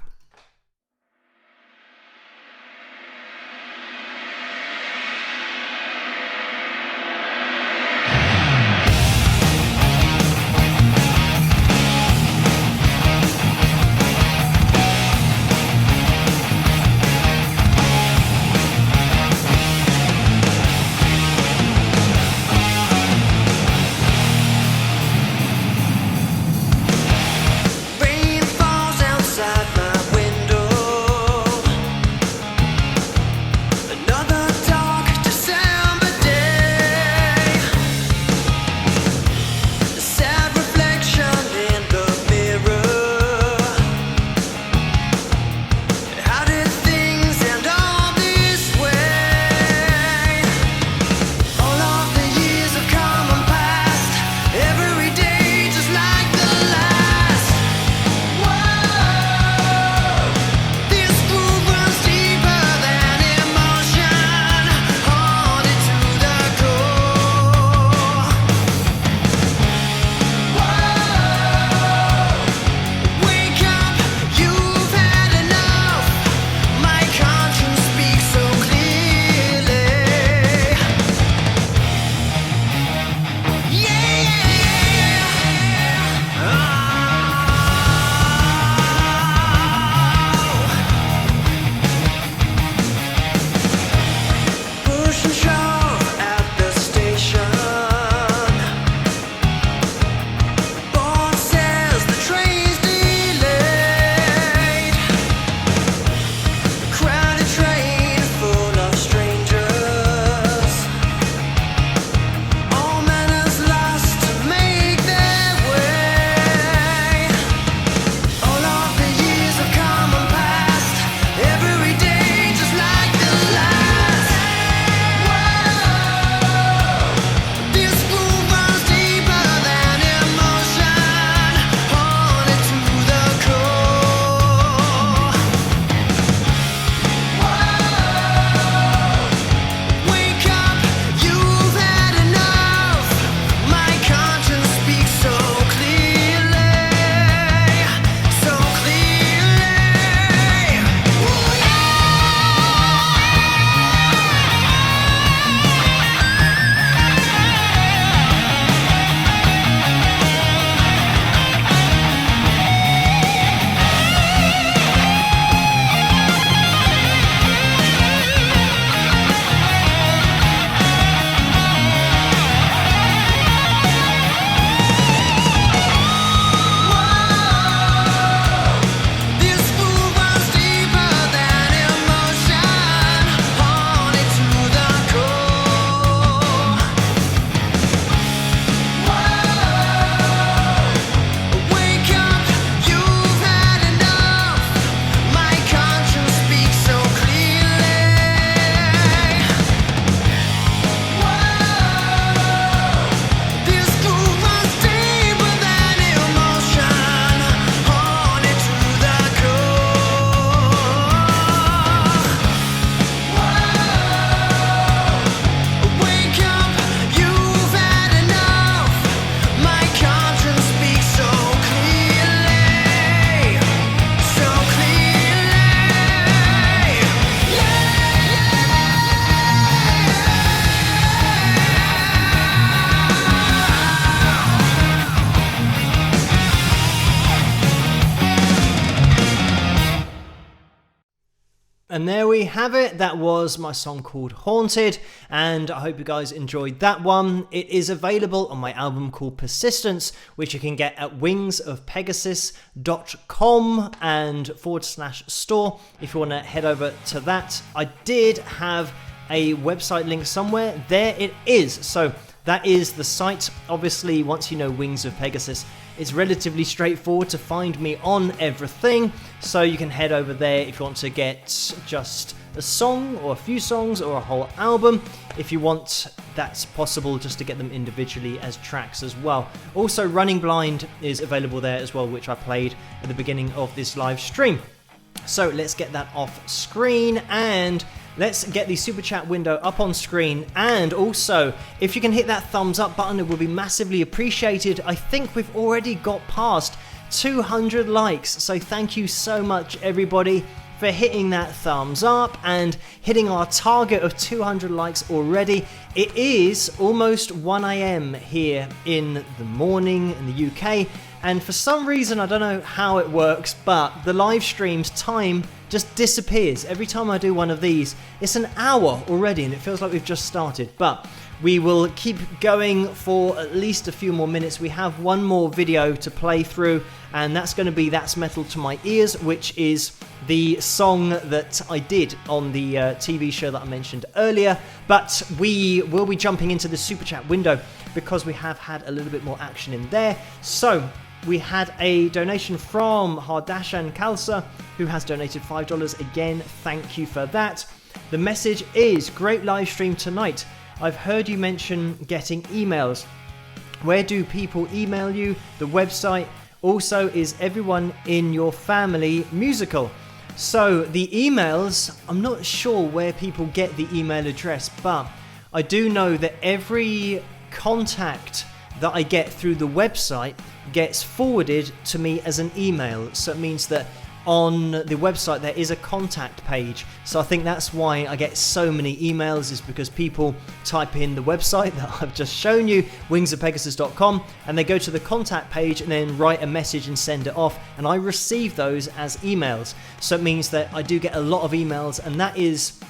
Rain falls outside my we have it. That was my song called Haunted, and I hope you guys enjoyed that one. It is available on my album called Persistence, which you can get at wingsofpegasus.com and /store if you want to head over to that. I did have a website link somewhere. There it is. So that is the site. Obviously, once you know Wings of Pegasus, it's relatively straightforward to find me on everything. So you can head over there if you want to get just a song or a few songs or a whole album. If you want, that's possible just to get them individually as tracks as well. Also, Running Blind is available there as well, which I played at the beginning of this live stream. So let's get that off screen and let's get the super chat window up on screen. And also, if you can hit that thumbs up button, it will be massively appreciated. I think we've already got past 200 likes, so thank you so much everybody for hitting that thumbs up and hitting our target of 200 likes already. It is almost 1 AM here in the morning in the UK, and for some reason, I don't know how it works, but the live stream's time just disappears. Every time I do one of these, it's an hour already and it feels like we've just started. But we will keep going for at least a few more minutes. We have one more video to play through, and that's going to be That's Metal to My Ears, which is the song that I did on the TV show that I mentioned earlier. But we will be jumping into the super chat window because we have had a little bit more action in there. So we had a donation from Hardashan Khalsa, who has donated $5. Again, thank you for that. The message is, great live stream tonight. I've heard you mention getting emails. Where do people email you? The website. Also, is everyone in your family musical? So the emails, I'm not sure where people get the email address, but I do know that every contact that I get through the website gets forwarded to me as an email. So it means that on the website there is a contact page. So I think that's why I get so many emails, is because people type in the website that I've just shown you, wingsofpegasus.com, and they go to the contact page and then write a message and send it off, and I receive those as emails. So it means that I do get a lot of emails, and that is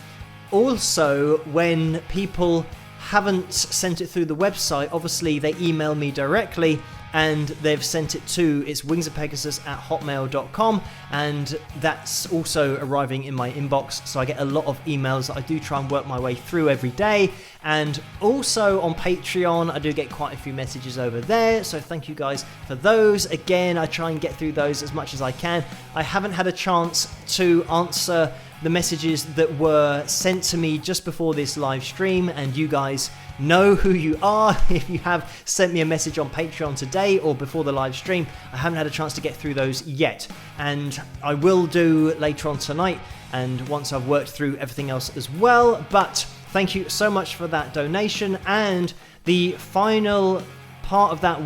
also when people haven't sent it through the website. Obviously they email me directly and they've sent it to, it's wingsofpegasus@hotmail.com, and that's also arriving in my inbox. So I get a lot of emails that I do try and work my way through every day. And also on Patreon, I do get quite a few messages over there, so thank you guys for those. Again, I try and get through those as much as I can. I haven't had a chance to answer the messages that were sent to me just before this live stream, and you guys know who you are. If you have sent me a message on Patreon today or before the live stream, I haven't had a chance to get through those yet, and I will do later on tonight and once I've worked through everything else as well. But thank you so much for that donation. And the final part of that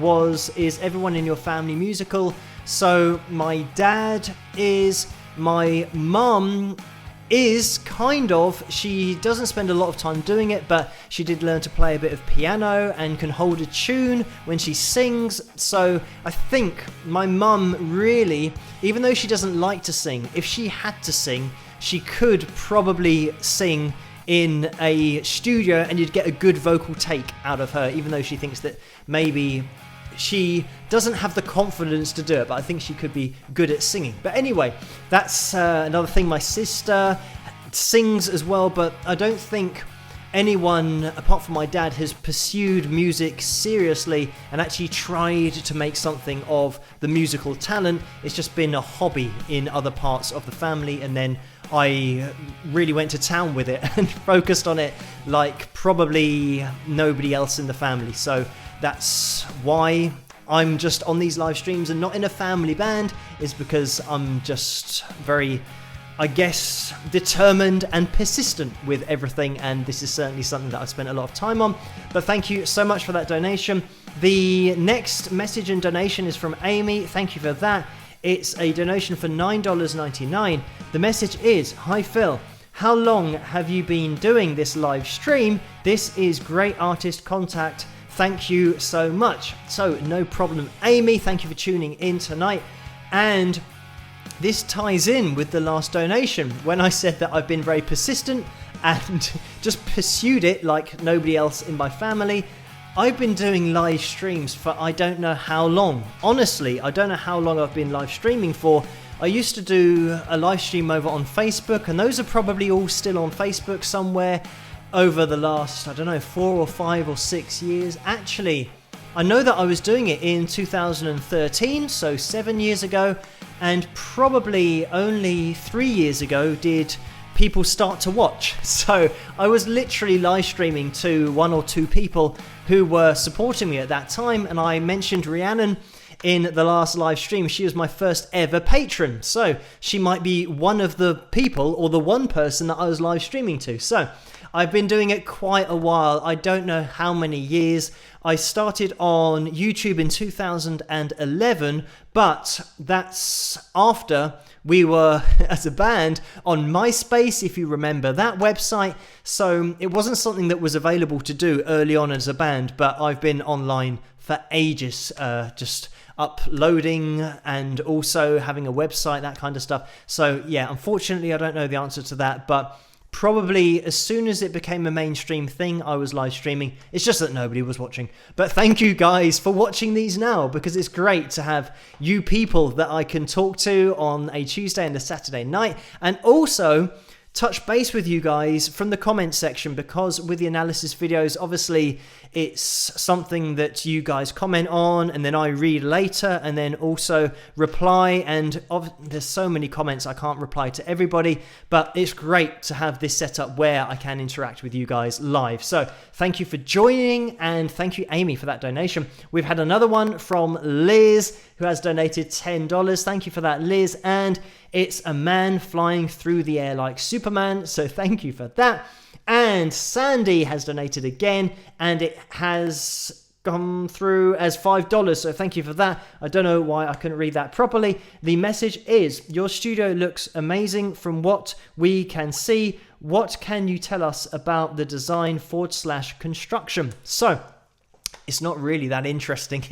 is everyone in your family musical. So my dad is, my mum is kind of, she doesn't spend a lot of time doing it, but she did learn to play a bit of piano and can hold a tune when she sings. So I think my mum really, even though she doesn't like to sing, if she had to sing, she could probably sing in a studio and you'd get a good vocal take out of her, even though she thinks that maybe she doesn't have the confidence to do it, but I think she could be good at singing. But anyway, that's another thing. My sister sings as well, but I don't think anyone apart from my dad has pursued music seriously and actually tried to make something of the musical talent. It's just been a hobby in other parts of the family, and then I really went to town with it and focused on it like probably nobody else in the family. So that's why I'm just on these live streams and not in a family band, is because I'm just very, I guess, determined and persistent with everything, and this is certainly something that I've spent a lot of time on. But thank you so much for that donation. The next message and donation is from Amy. Thank you for that. It's a donation for $9.99. The message is, hi Phil, how long have you been doing this live stream? This is great artist contact. Thank you so much. So no problem, Amy. Thank you for tuning in tonight. And this ties in with the last donation when I said that I've been very persistent and just pursued it like nobody else in my family. I've been doing live streams for I don't know how long. Honestly, I don't know how long I've been live streaming for. I used to do a live stream over on Facebook, and those are probably all still on Facebook somewhere over the last, I don't know, 4 or 5 or 6 years. Actually, I know that I was doing it in 2013, so 7 years ago, and probably only 3 years ago did people start to watch. So I was literally live streaming to 1 or 2 people who were supporting me at that time, and I mentioned Rhiannon in the last live stream. She was my first ever patron, so she might be one of the people or the one person that I was live streaming to. So I've been doing it quite a while. I don't know how many years. I started on YouTube in 2011, but that's after we were, as a band, on MySpace, if you remember that website. So it wasn't something that was available to do early on as a band, but I've been online for ages, just uploading and also having a website, that kind of stuff. So yeah, unfortunately, I don't know the answer to that, but probably as soon as it became a mainstream thing, I was live streaming. It's just that nobody was watching. But thank you guys for watching these now, because it's great to have you people that I can talk to on a Tuesday and a Saturday night, and also touch base with you guys from the comment section, because with the analysis videos, obviously it's something that you guys comment on and then I read later and then also reply, and there's so many comments I can't reply to everybody, but it's great to have this set up where I can interact with you guys live. So thank you for joining, and thank you Amy for that donation. We've had another one from Liz who has donated $10. Thank you for that, Liz. And it's a man flying through the air like Superman, so thank you for that. And Sandy has donated again, and it has gone through as $5, so thank you for that. I don't know why I couldn't read that properly. The message is, your studio looks amazing from what we can see. What can you tell us about the design / construction? So it's not really that interesting.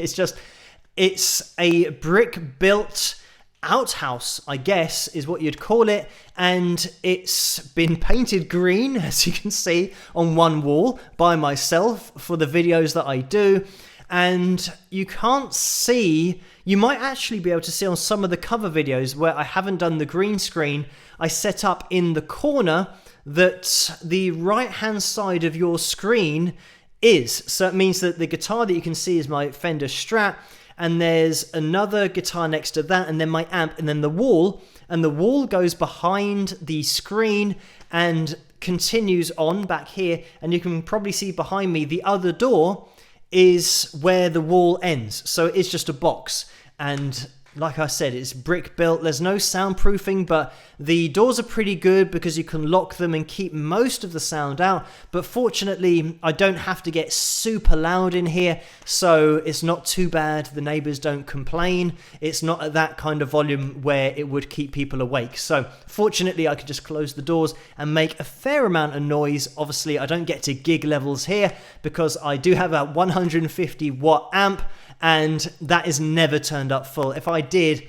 It's a brick built outhouse, I guess is what you'd call it, and it's been painted green, as you can see on one wall by myself for the videos that I do. And you can't see, you might actually be able to see on some of the cover videos where I haven't done the green screen, I set up in the corner that the right hand side of your screen is. So it means that the guitar that you can see is my Fender Strat, and there's another guitar next to that, and then my amp, and then the wall, and the wall goes behind the screen and continues on back here, and you can probably see behind me the other door is where the wall ends. So it's just a box, and like I said, it's brick built. There's no soundproofing, but the doors are pretty good because you can lock them and keep most of the sound out. But fortunately, I don't have to get super loud in here, so it's not too bad. The neighbors don't complain. It's not at that kind of volume where it would keep people awake. So fortunately, I could just close the doors and make a fair amount of noise. Obviously, I don't get to gig levels here because I do have a 150 watt amp, and that is never turned up full. If I did,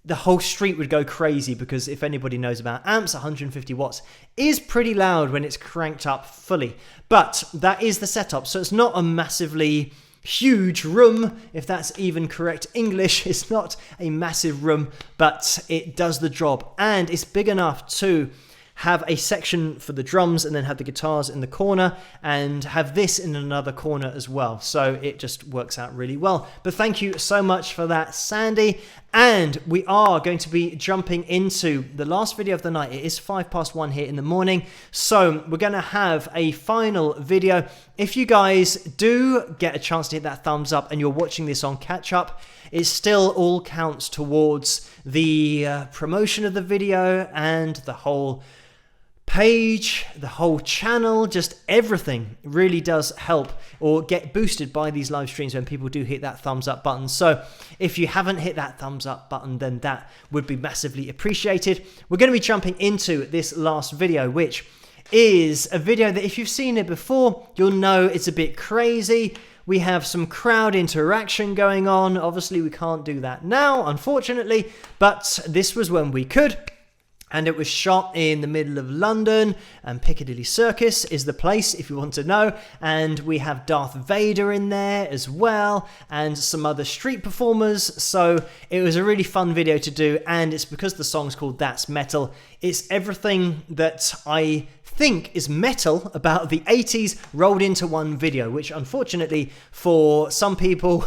the whole street would go crazy, because if anybody knows about amps, 150 watts is pretty loud when it's cranked up fully. But that is the setup. So it's not a massively huge room, if that's even correct English. It's not a massive room, but it does the job. And it's big enough to have a section for the drums and then have the guitars in the corner and have this in another corner as well. So it just works out really well. But thank you so much for that, Sandy. And we are going to be jumping into the last video of the night. It is 1:05 here in the morning. So we're going to have a final video. If you guys do get a chance to hit that thumbs up and you're watching this on catch up, it still all counts towards the promotion of the video and the whole page, the whole channel, just everything really does help or get boosted by these live streams when people do hit that thumbs up button. So if you haven't hit that thumbs up button, then that would be massively appreciated. We're going to be jumping into this last video, which is a video that if you've seen it before, you'll know it's a bit crazy. We have some crowd interaction going on. Obviously, we can't do that now, unfortunately, but this was when we could. And it was shot in the middle of London, and Piccadilly Circus is the place if you want to know. And we have Darth Vader in there as well, and some other street performers. So it was a really fun video to do, and it's because the song's called That's Metal. It's everything that I think is metal about the 80s rolled into one video, which unfortunately for some people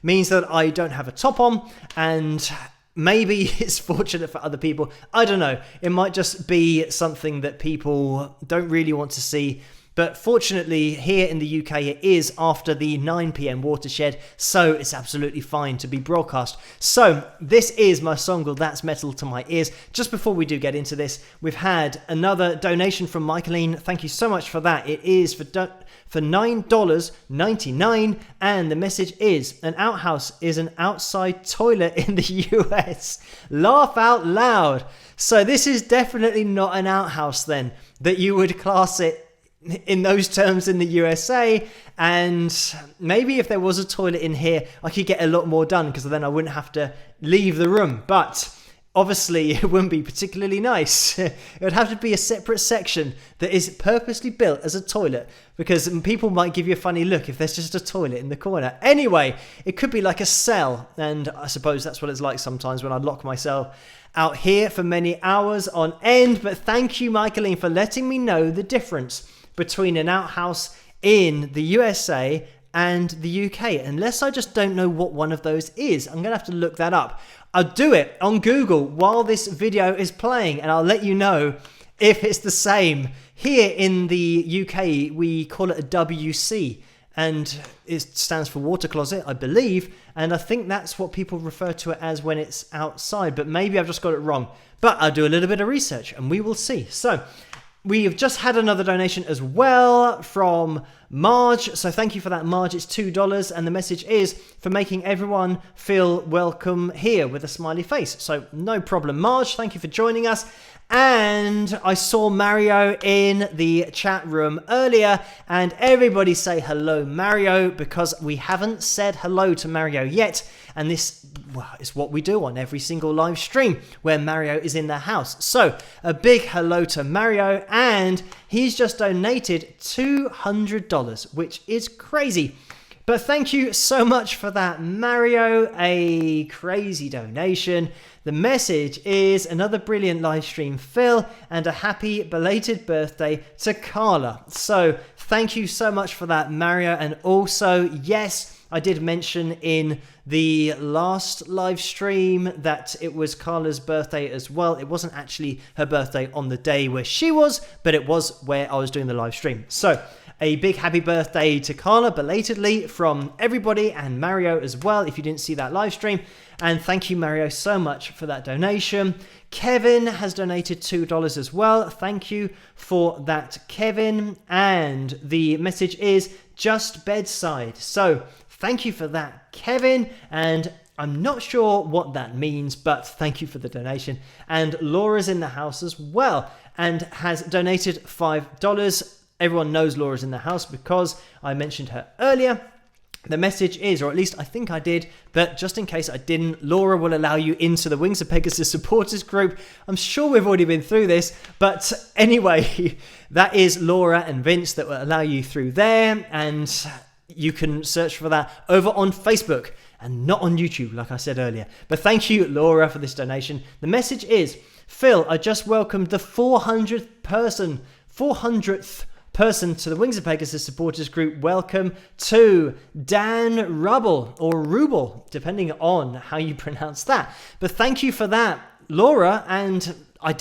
means that I don't have a top on, and maybe it's fortunate for other people. I don't know. It might just be something that people don't really want to see. But fortunately, here in the UK, it is after the 9 p.m. watershed, so it's absolutely fine to be broadcast. So this is my song called That's Metal to My Ears. Just before we do get into this, we've had another donation from Michaeline. Thank you so much for that. It is for $9.99, and the message is, an outhouse is an outside toilet in the US. Laugh out loud. So this is definitely not an outhouse then, that you would class it in those terms in the USA. And maybe if there was a toilet in here, I could get a lot more done, because then I wouldn't have to leave the room. But obviously, it wouldn't be particularly nice. It would have to be a separate section that is purposely built as a toilet, because people might give you a funny look if there's just a toilet in the corner. Anyway, it could be like a cell, and I suppose that's what it's like sometimes when I lock myself out here for many hours on end. But thank you, Michaeline, for letting me know the difference between an outhouse in the USA and the UK. Unless I just don't know what one of those is. I'm going to have to look that up. I'll do it on Google while this video is playing, and I'll let you know if it's the same. Here in the UK, we call it a WC, and it stands for water closet, I believe, and I think that's what people refer to it as when it's outside, but maybe I've just got it wrong. But I'll do a little bit of research and we will see. So we have just had another donation as well from Marge. So thank you for that, Marge. It's $2. And the message is for making everyone feel welcome here with a smiley face. So no problem, Marge. Thank you for joining us. And I saw Mario in the chat room earlier, and everybody say hello, Mario, because we haven't said hello to Mario yet. And this is what we do on every single live stream where Mario is in the house. So a big hello to Mario, and he's just donated $200, which is crazy. But thank you so much for that, Mario. A crazy donation. The message is another brilliant live stream, Phil, and a happy belated birthday to Carla. So thank you so much for that, Mario. And also, yes, I did mention in the last live stream that it was Carla's birthday as well. It wasn't actually her birthday on the day where she was, but it was where I was doing the live stream. So a big happy birthday to Carla belatedly from everybody, and Mario as well, if you didn't see that live stream. And thank you, Mario, so much for that donation. Kevin has donated $2 as well. Thank you for that, Kevin. And the message is just bedside. So thank you for that, Kevin. And I'm not sure what that means, but thank you for the donation. And Laura's in the house as well and has donated $5. Everyone knows Laura's in the house because I mentioned her earlier. The message is, or at least I think I did, but just in case I didn't, Laura will allow you into the Wings of Pegasus supporters group. I'm sure we've already been through this, but anyway, that is Laura and Vince that will allow you through there, and you can search for that over on Facebook and not on YouTube, like I said earlier. But thank you, Laura, for this donation. The message is, Phil, I just welcomed the 400th person to the Wings of Pegasus supporters group. Welcome to Dan Rubble, or Ruble, depending on how you pronounce that. But thank you for that, Laura. And I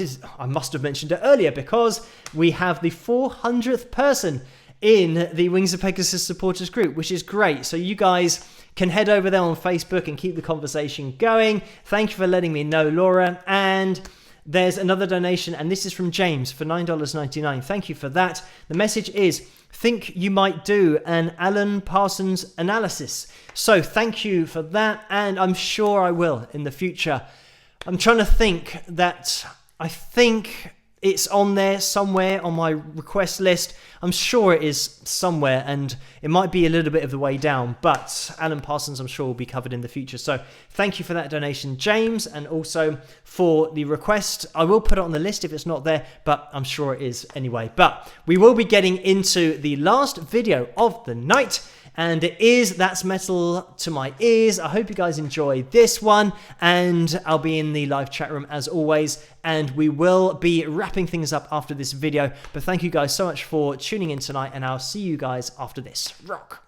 must have mentioned it earlier because we have the 400th person in the Wings of Pegasus supporters group, which is great. So you guys can head over there on Facebook and keep the conversation going. Thank you for letting me know, Laura. And there's another donation, and this is from James for $9.99. Thank you for that. The message is, think you might do an Alan Parsons analysis. So thank you for that, and I'm sure I will in the future. I'm trying to think that I think it's on there somewhere on my request list. I'm sure it is somewhere, and it might be a little bit of the way down, but Alan Parsons, I'm sure, will be covered in the future. So thank you for that donation, James, and also for the request. I will put it on the list if it's not there, but I'm sure it is anyway. But we will be getting into the last video of the night, and it is That's Metal to My Ears. I hope you guys enjoy this one, and I'll be in the live chat room as always, and we will be wrapping things up after this video. But thank you guys so much for tuning in tonight, and I'll see you guys after this. Rock!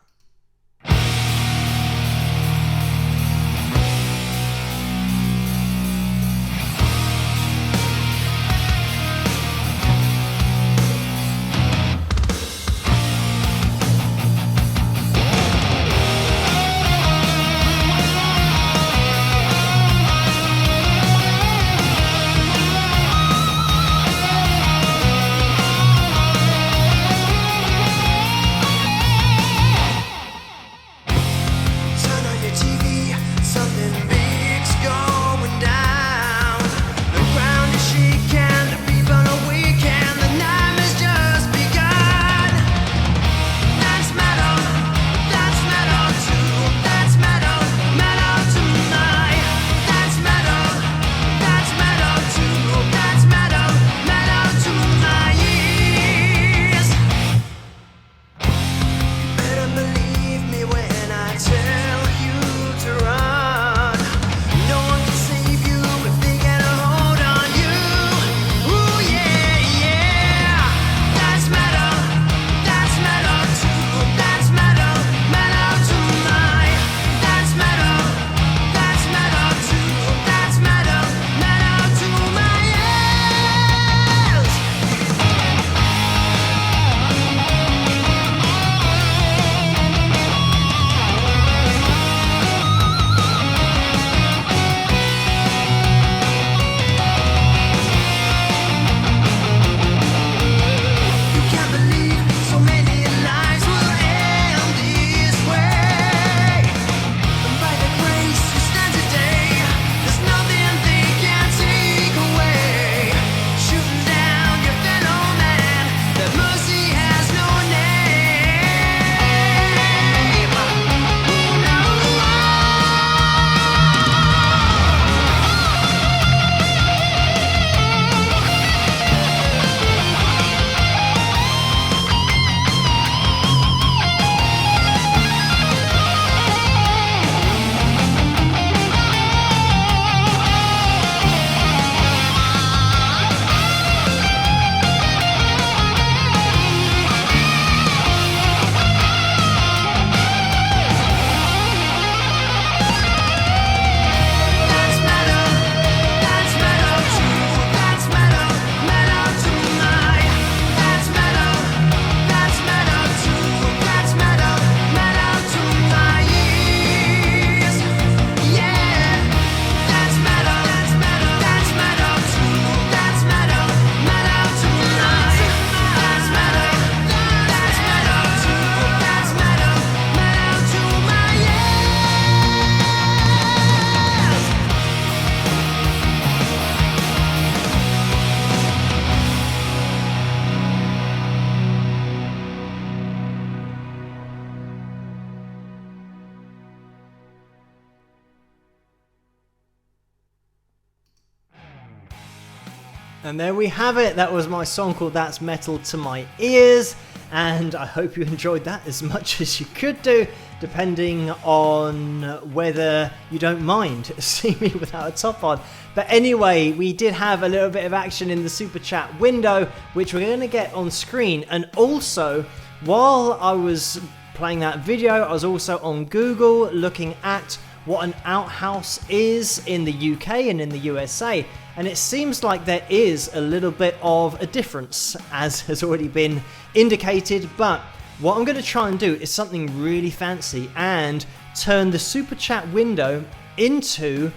And there we have it. That was my song called That's Metal to My Ears. And I hope you enjoyed that as much as you could do, depending on whether you don't mind seeing me without a top on. But anyway, we did have a little bit of action in the super chat window, which we're going to get on screen. And also, while I was playing that video, I was also on Google looking at what an outhouse is in the UK and in the USA. And it seems like there is a little bit of a difference, as has already been indicated. But what I'm going to try and do is something really fancy and turn the super chat window into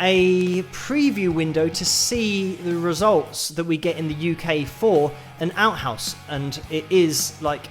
a preview window to see the results that we get in the UK for an outhouse. And it is like,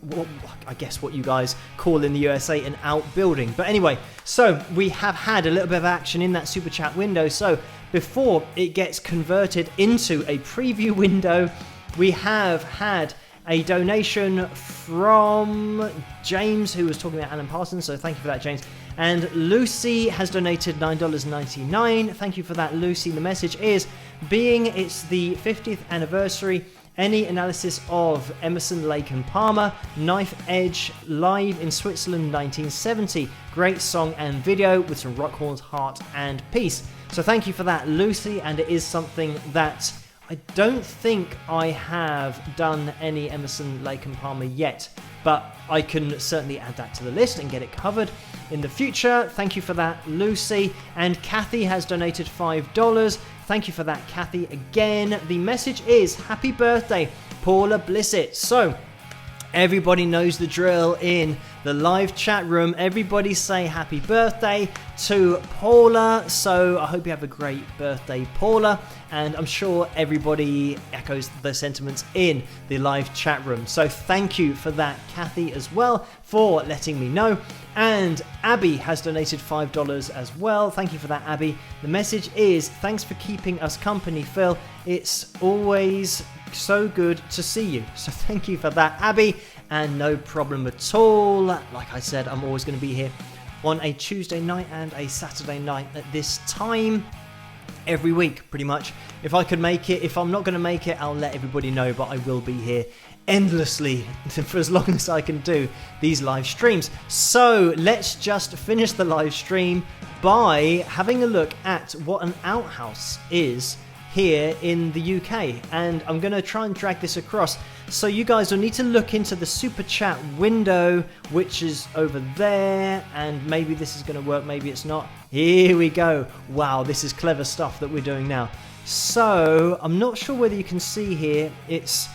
well, I guess what you guys call in the USA an outbuilding. But anyway, so we have had a little bit of action in that super chat window. So before it gets converted into a preview window, we have had a donation from James, who was talking about Alan Parsons, so thank you for that, James. And Lucy has donated $9.99. Thank you for that, Lucy. The message is, being it's the 50th anniversary, any analysis of Emerson, Lake and Palmer, Knife Edge, live in Switzerland 1970. Great song and video with some rock horns, heart and peace. So thank you for that, Lucy, and it is something that I don't think I have done any Emerson, Lake and Palmer yet, but I can certainly add that to the list and get it covered in the future. Thank you for that, Lucy. And Kathy has donated $5. Thank you for that, Kathy, again. The message is, happy birthday, Paula Blissett. So, everybody knows the drill in the live chat room. Everybody say happy birthday to Paula. So I hope you have a great birthday, Paula. And I'm sure everybody echoes the sentiments in the live chat room. So thank you for that, Kathy, as well, for letting me know. And Abby has donated $5 as well. Thank you for that, Abby. The message is, thanks for keeping us company, Phil. It's always so good to see you. So thank you for that, Abby, and no problem at all. Like I said, I'm always going to be here on a Tuesday night and a Saturday night at this time every week, pretty much. If I could make it, if I'm not going to make it, I'll let everybody know, but I will be here endlessly for as long as I can do these live streams. So let's just finish the live stream by having a look at what an outhouse is here in the UK, and I'm going to try and drag this across, so you guys will need to look into the super chat window, which is over there, and maybe this is going to work, maybe it's not. Here we go. Wow, this is clever stuff that we're doing now. So I'm not sure whether you can see here, it's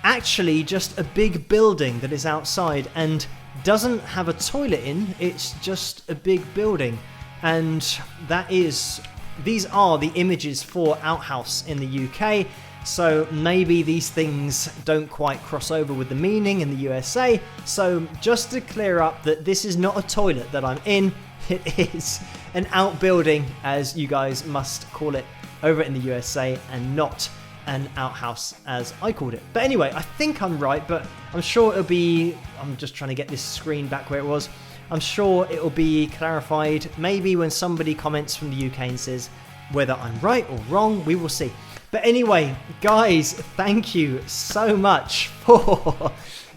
actually just a big building that is outside and doesn't have a toilet in, it's just a big building, and that is, these are the images for outhouse in the UK, so maybe these things don't quite cross over with the meaning in the USA. So just to clear up that this is not a toilet that I'm in, it is an outbuilding, as you guys must call it over in the USA, and not an outhouse as I called it. But anyway, I think I'm right, but I'm sure it'll be, I'm just trying to get this screen back where it was. I'm sure it will be clarified maybe when somebody comments from the UK and says whether I'm right or wrong. We will see. But anyway, guys, thank you so much for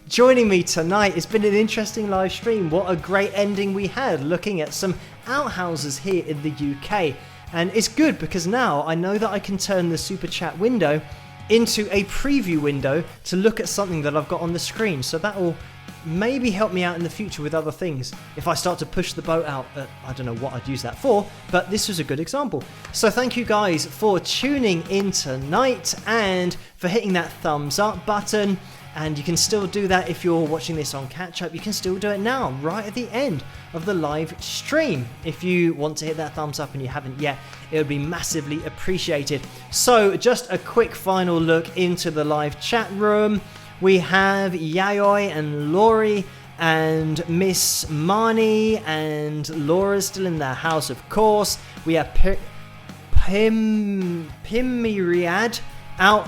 joining me tonight. It's been an interesting live stream. What a great ending we had, looking at some outhouses here in the UK. And it's good because now I know that I can turn the super chat window into a preview window to look at something that I've got on the screen. So that will maybe help me out in the future with other things if I start to push the boat out. I don't know what I'd use that for, but this was a good example. So thank you guys for tuning in tonight and for hitting that thumbs up button. And you can still do that if you're watching this on catch up. You can still do it now, right at the end of the live stream. If you want to hit that thumbs up and you haven't yet, it would be massively appreciated. So just a quick final look into the live chat room. We have Yayoi and Laurie and Miss Marnie, and Laura's still in the house, of course. We have Pimiriad out.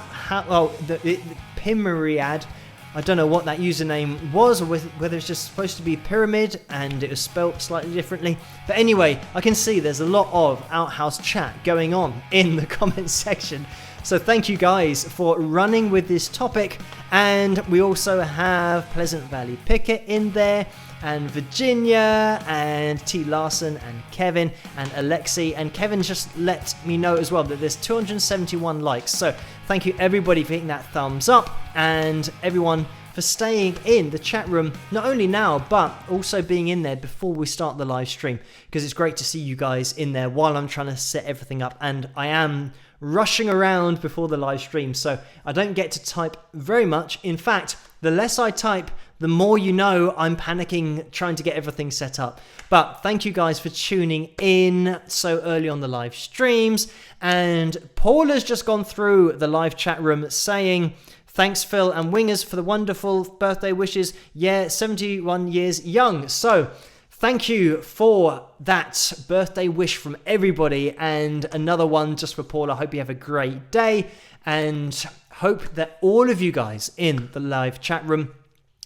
Pimiriad. I don't know what that username was, or whether it's just supposed to be pyramid and it was spelt slightly differently. But anyway, I can see there's a lot of outhouse chat going on in the comment section. So thank you guys for running with this topic. And we also have Pleasant Valley Picket in there, and Virginia, and T. Larson, and Kevin, and Alexi. And Kevin just let me know as well that there's 271 likes. So thank you everybody for hitting that thumbs up, and everyone for staying in the chat room, not only now, but also being in there before we start the live stream, because it's great to see you guys in there while I'm trying to set everything up. And I am rushing around before the live stream, so I don't get to type very much. In fact, the less I type, the more you know I'm panicking trying to get everything set up. But thank you guys for tuning in so early on the live streams. And Paula's just gone through the live chat room saying, thanks Phil and Wingers for the wonderful birthday wishes. Yeah, 71 years young. So Thank you for that birthday wish from everybody, and another one just for Paul. I hope you have a great day, and hope that all of you guys in the live chat room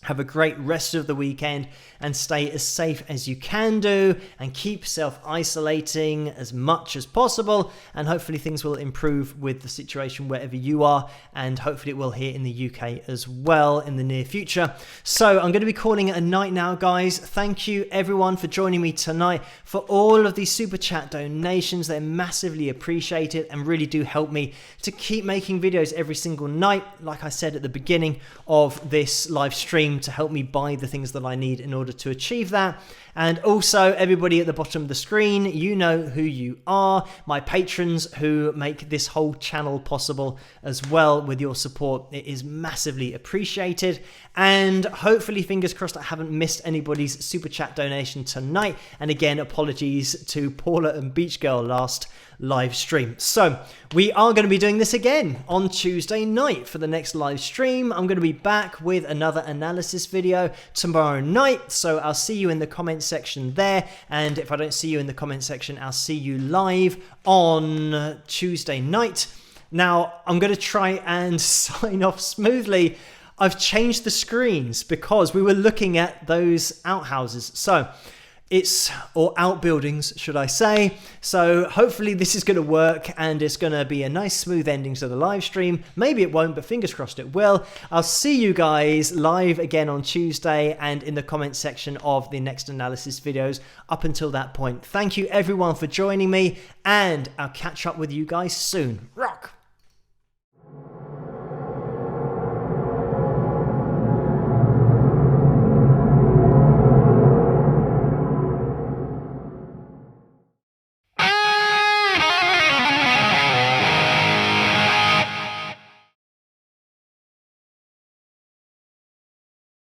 have a great rest of the weekend and stay as safe as you can do, and keep self-isolating as much as possible, and hopefully things will improve with the situation wherever you are, and hopefully it will here in the UK as well in the near future. So I'm going to be calling it a night now, guys. Thank you everyone for joining me tonight, for all of these super chat donations. They're massively appreciated and really do help me to keep making videos every single night, like I said at the beginning of this live stream, to help me buy the things that I need in order to achieve that. And also everybody at the bottom of the screen, you know who you are, my patrons who make this whole channel possible as well. With your support, it is massively appreciated, and hopefully, fingers crossed, I haven't missed anybody's super chat donation tonight. And again, apologies to Paula and Beach Girl last live stream. So we are going to be doing this again on Tuesday night for the next live stream. I'm going to be back with another analysis video tomorrow night, so I'll see you in the comment section there, and if I don't see you in the comment section, I'll see you live on Tuesday night. Now I'm going to try and sign off smoothly. I've changed the screens because we were looking at those outhouses, or outbuildings, should I say. So hopefully this is going to work, and it's going to be a nice smooth ending to the live stream. Maybe it won't, but fingers crossed it will. I'll see you guys live again on Tuesday and in the comment section of the next analysis videos up until that point. Thank you everyone for joining me, and I'll catch up with you guys soon. Rock!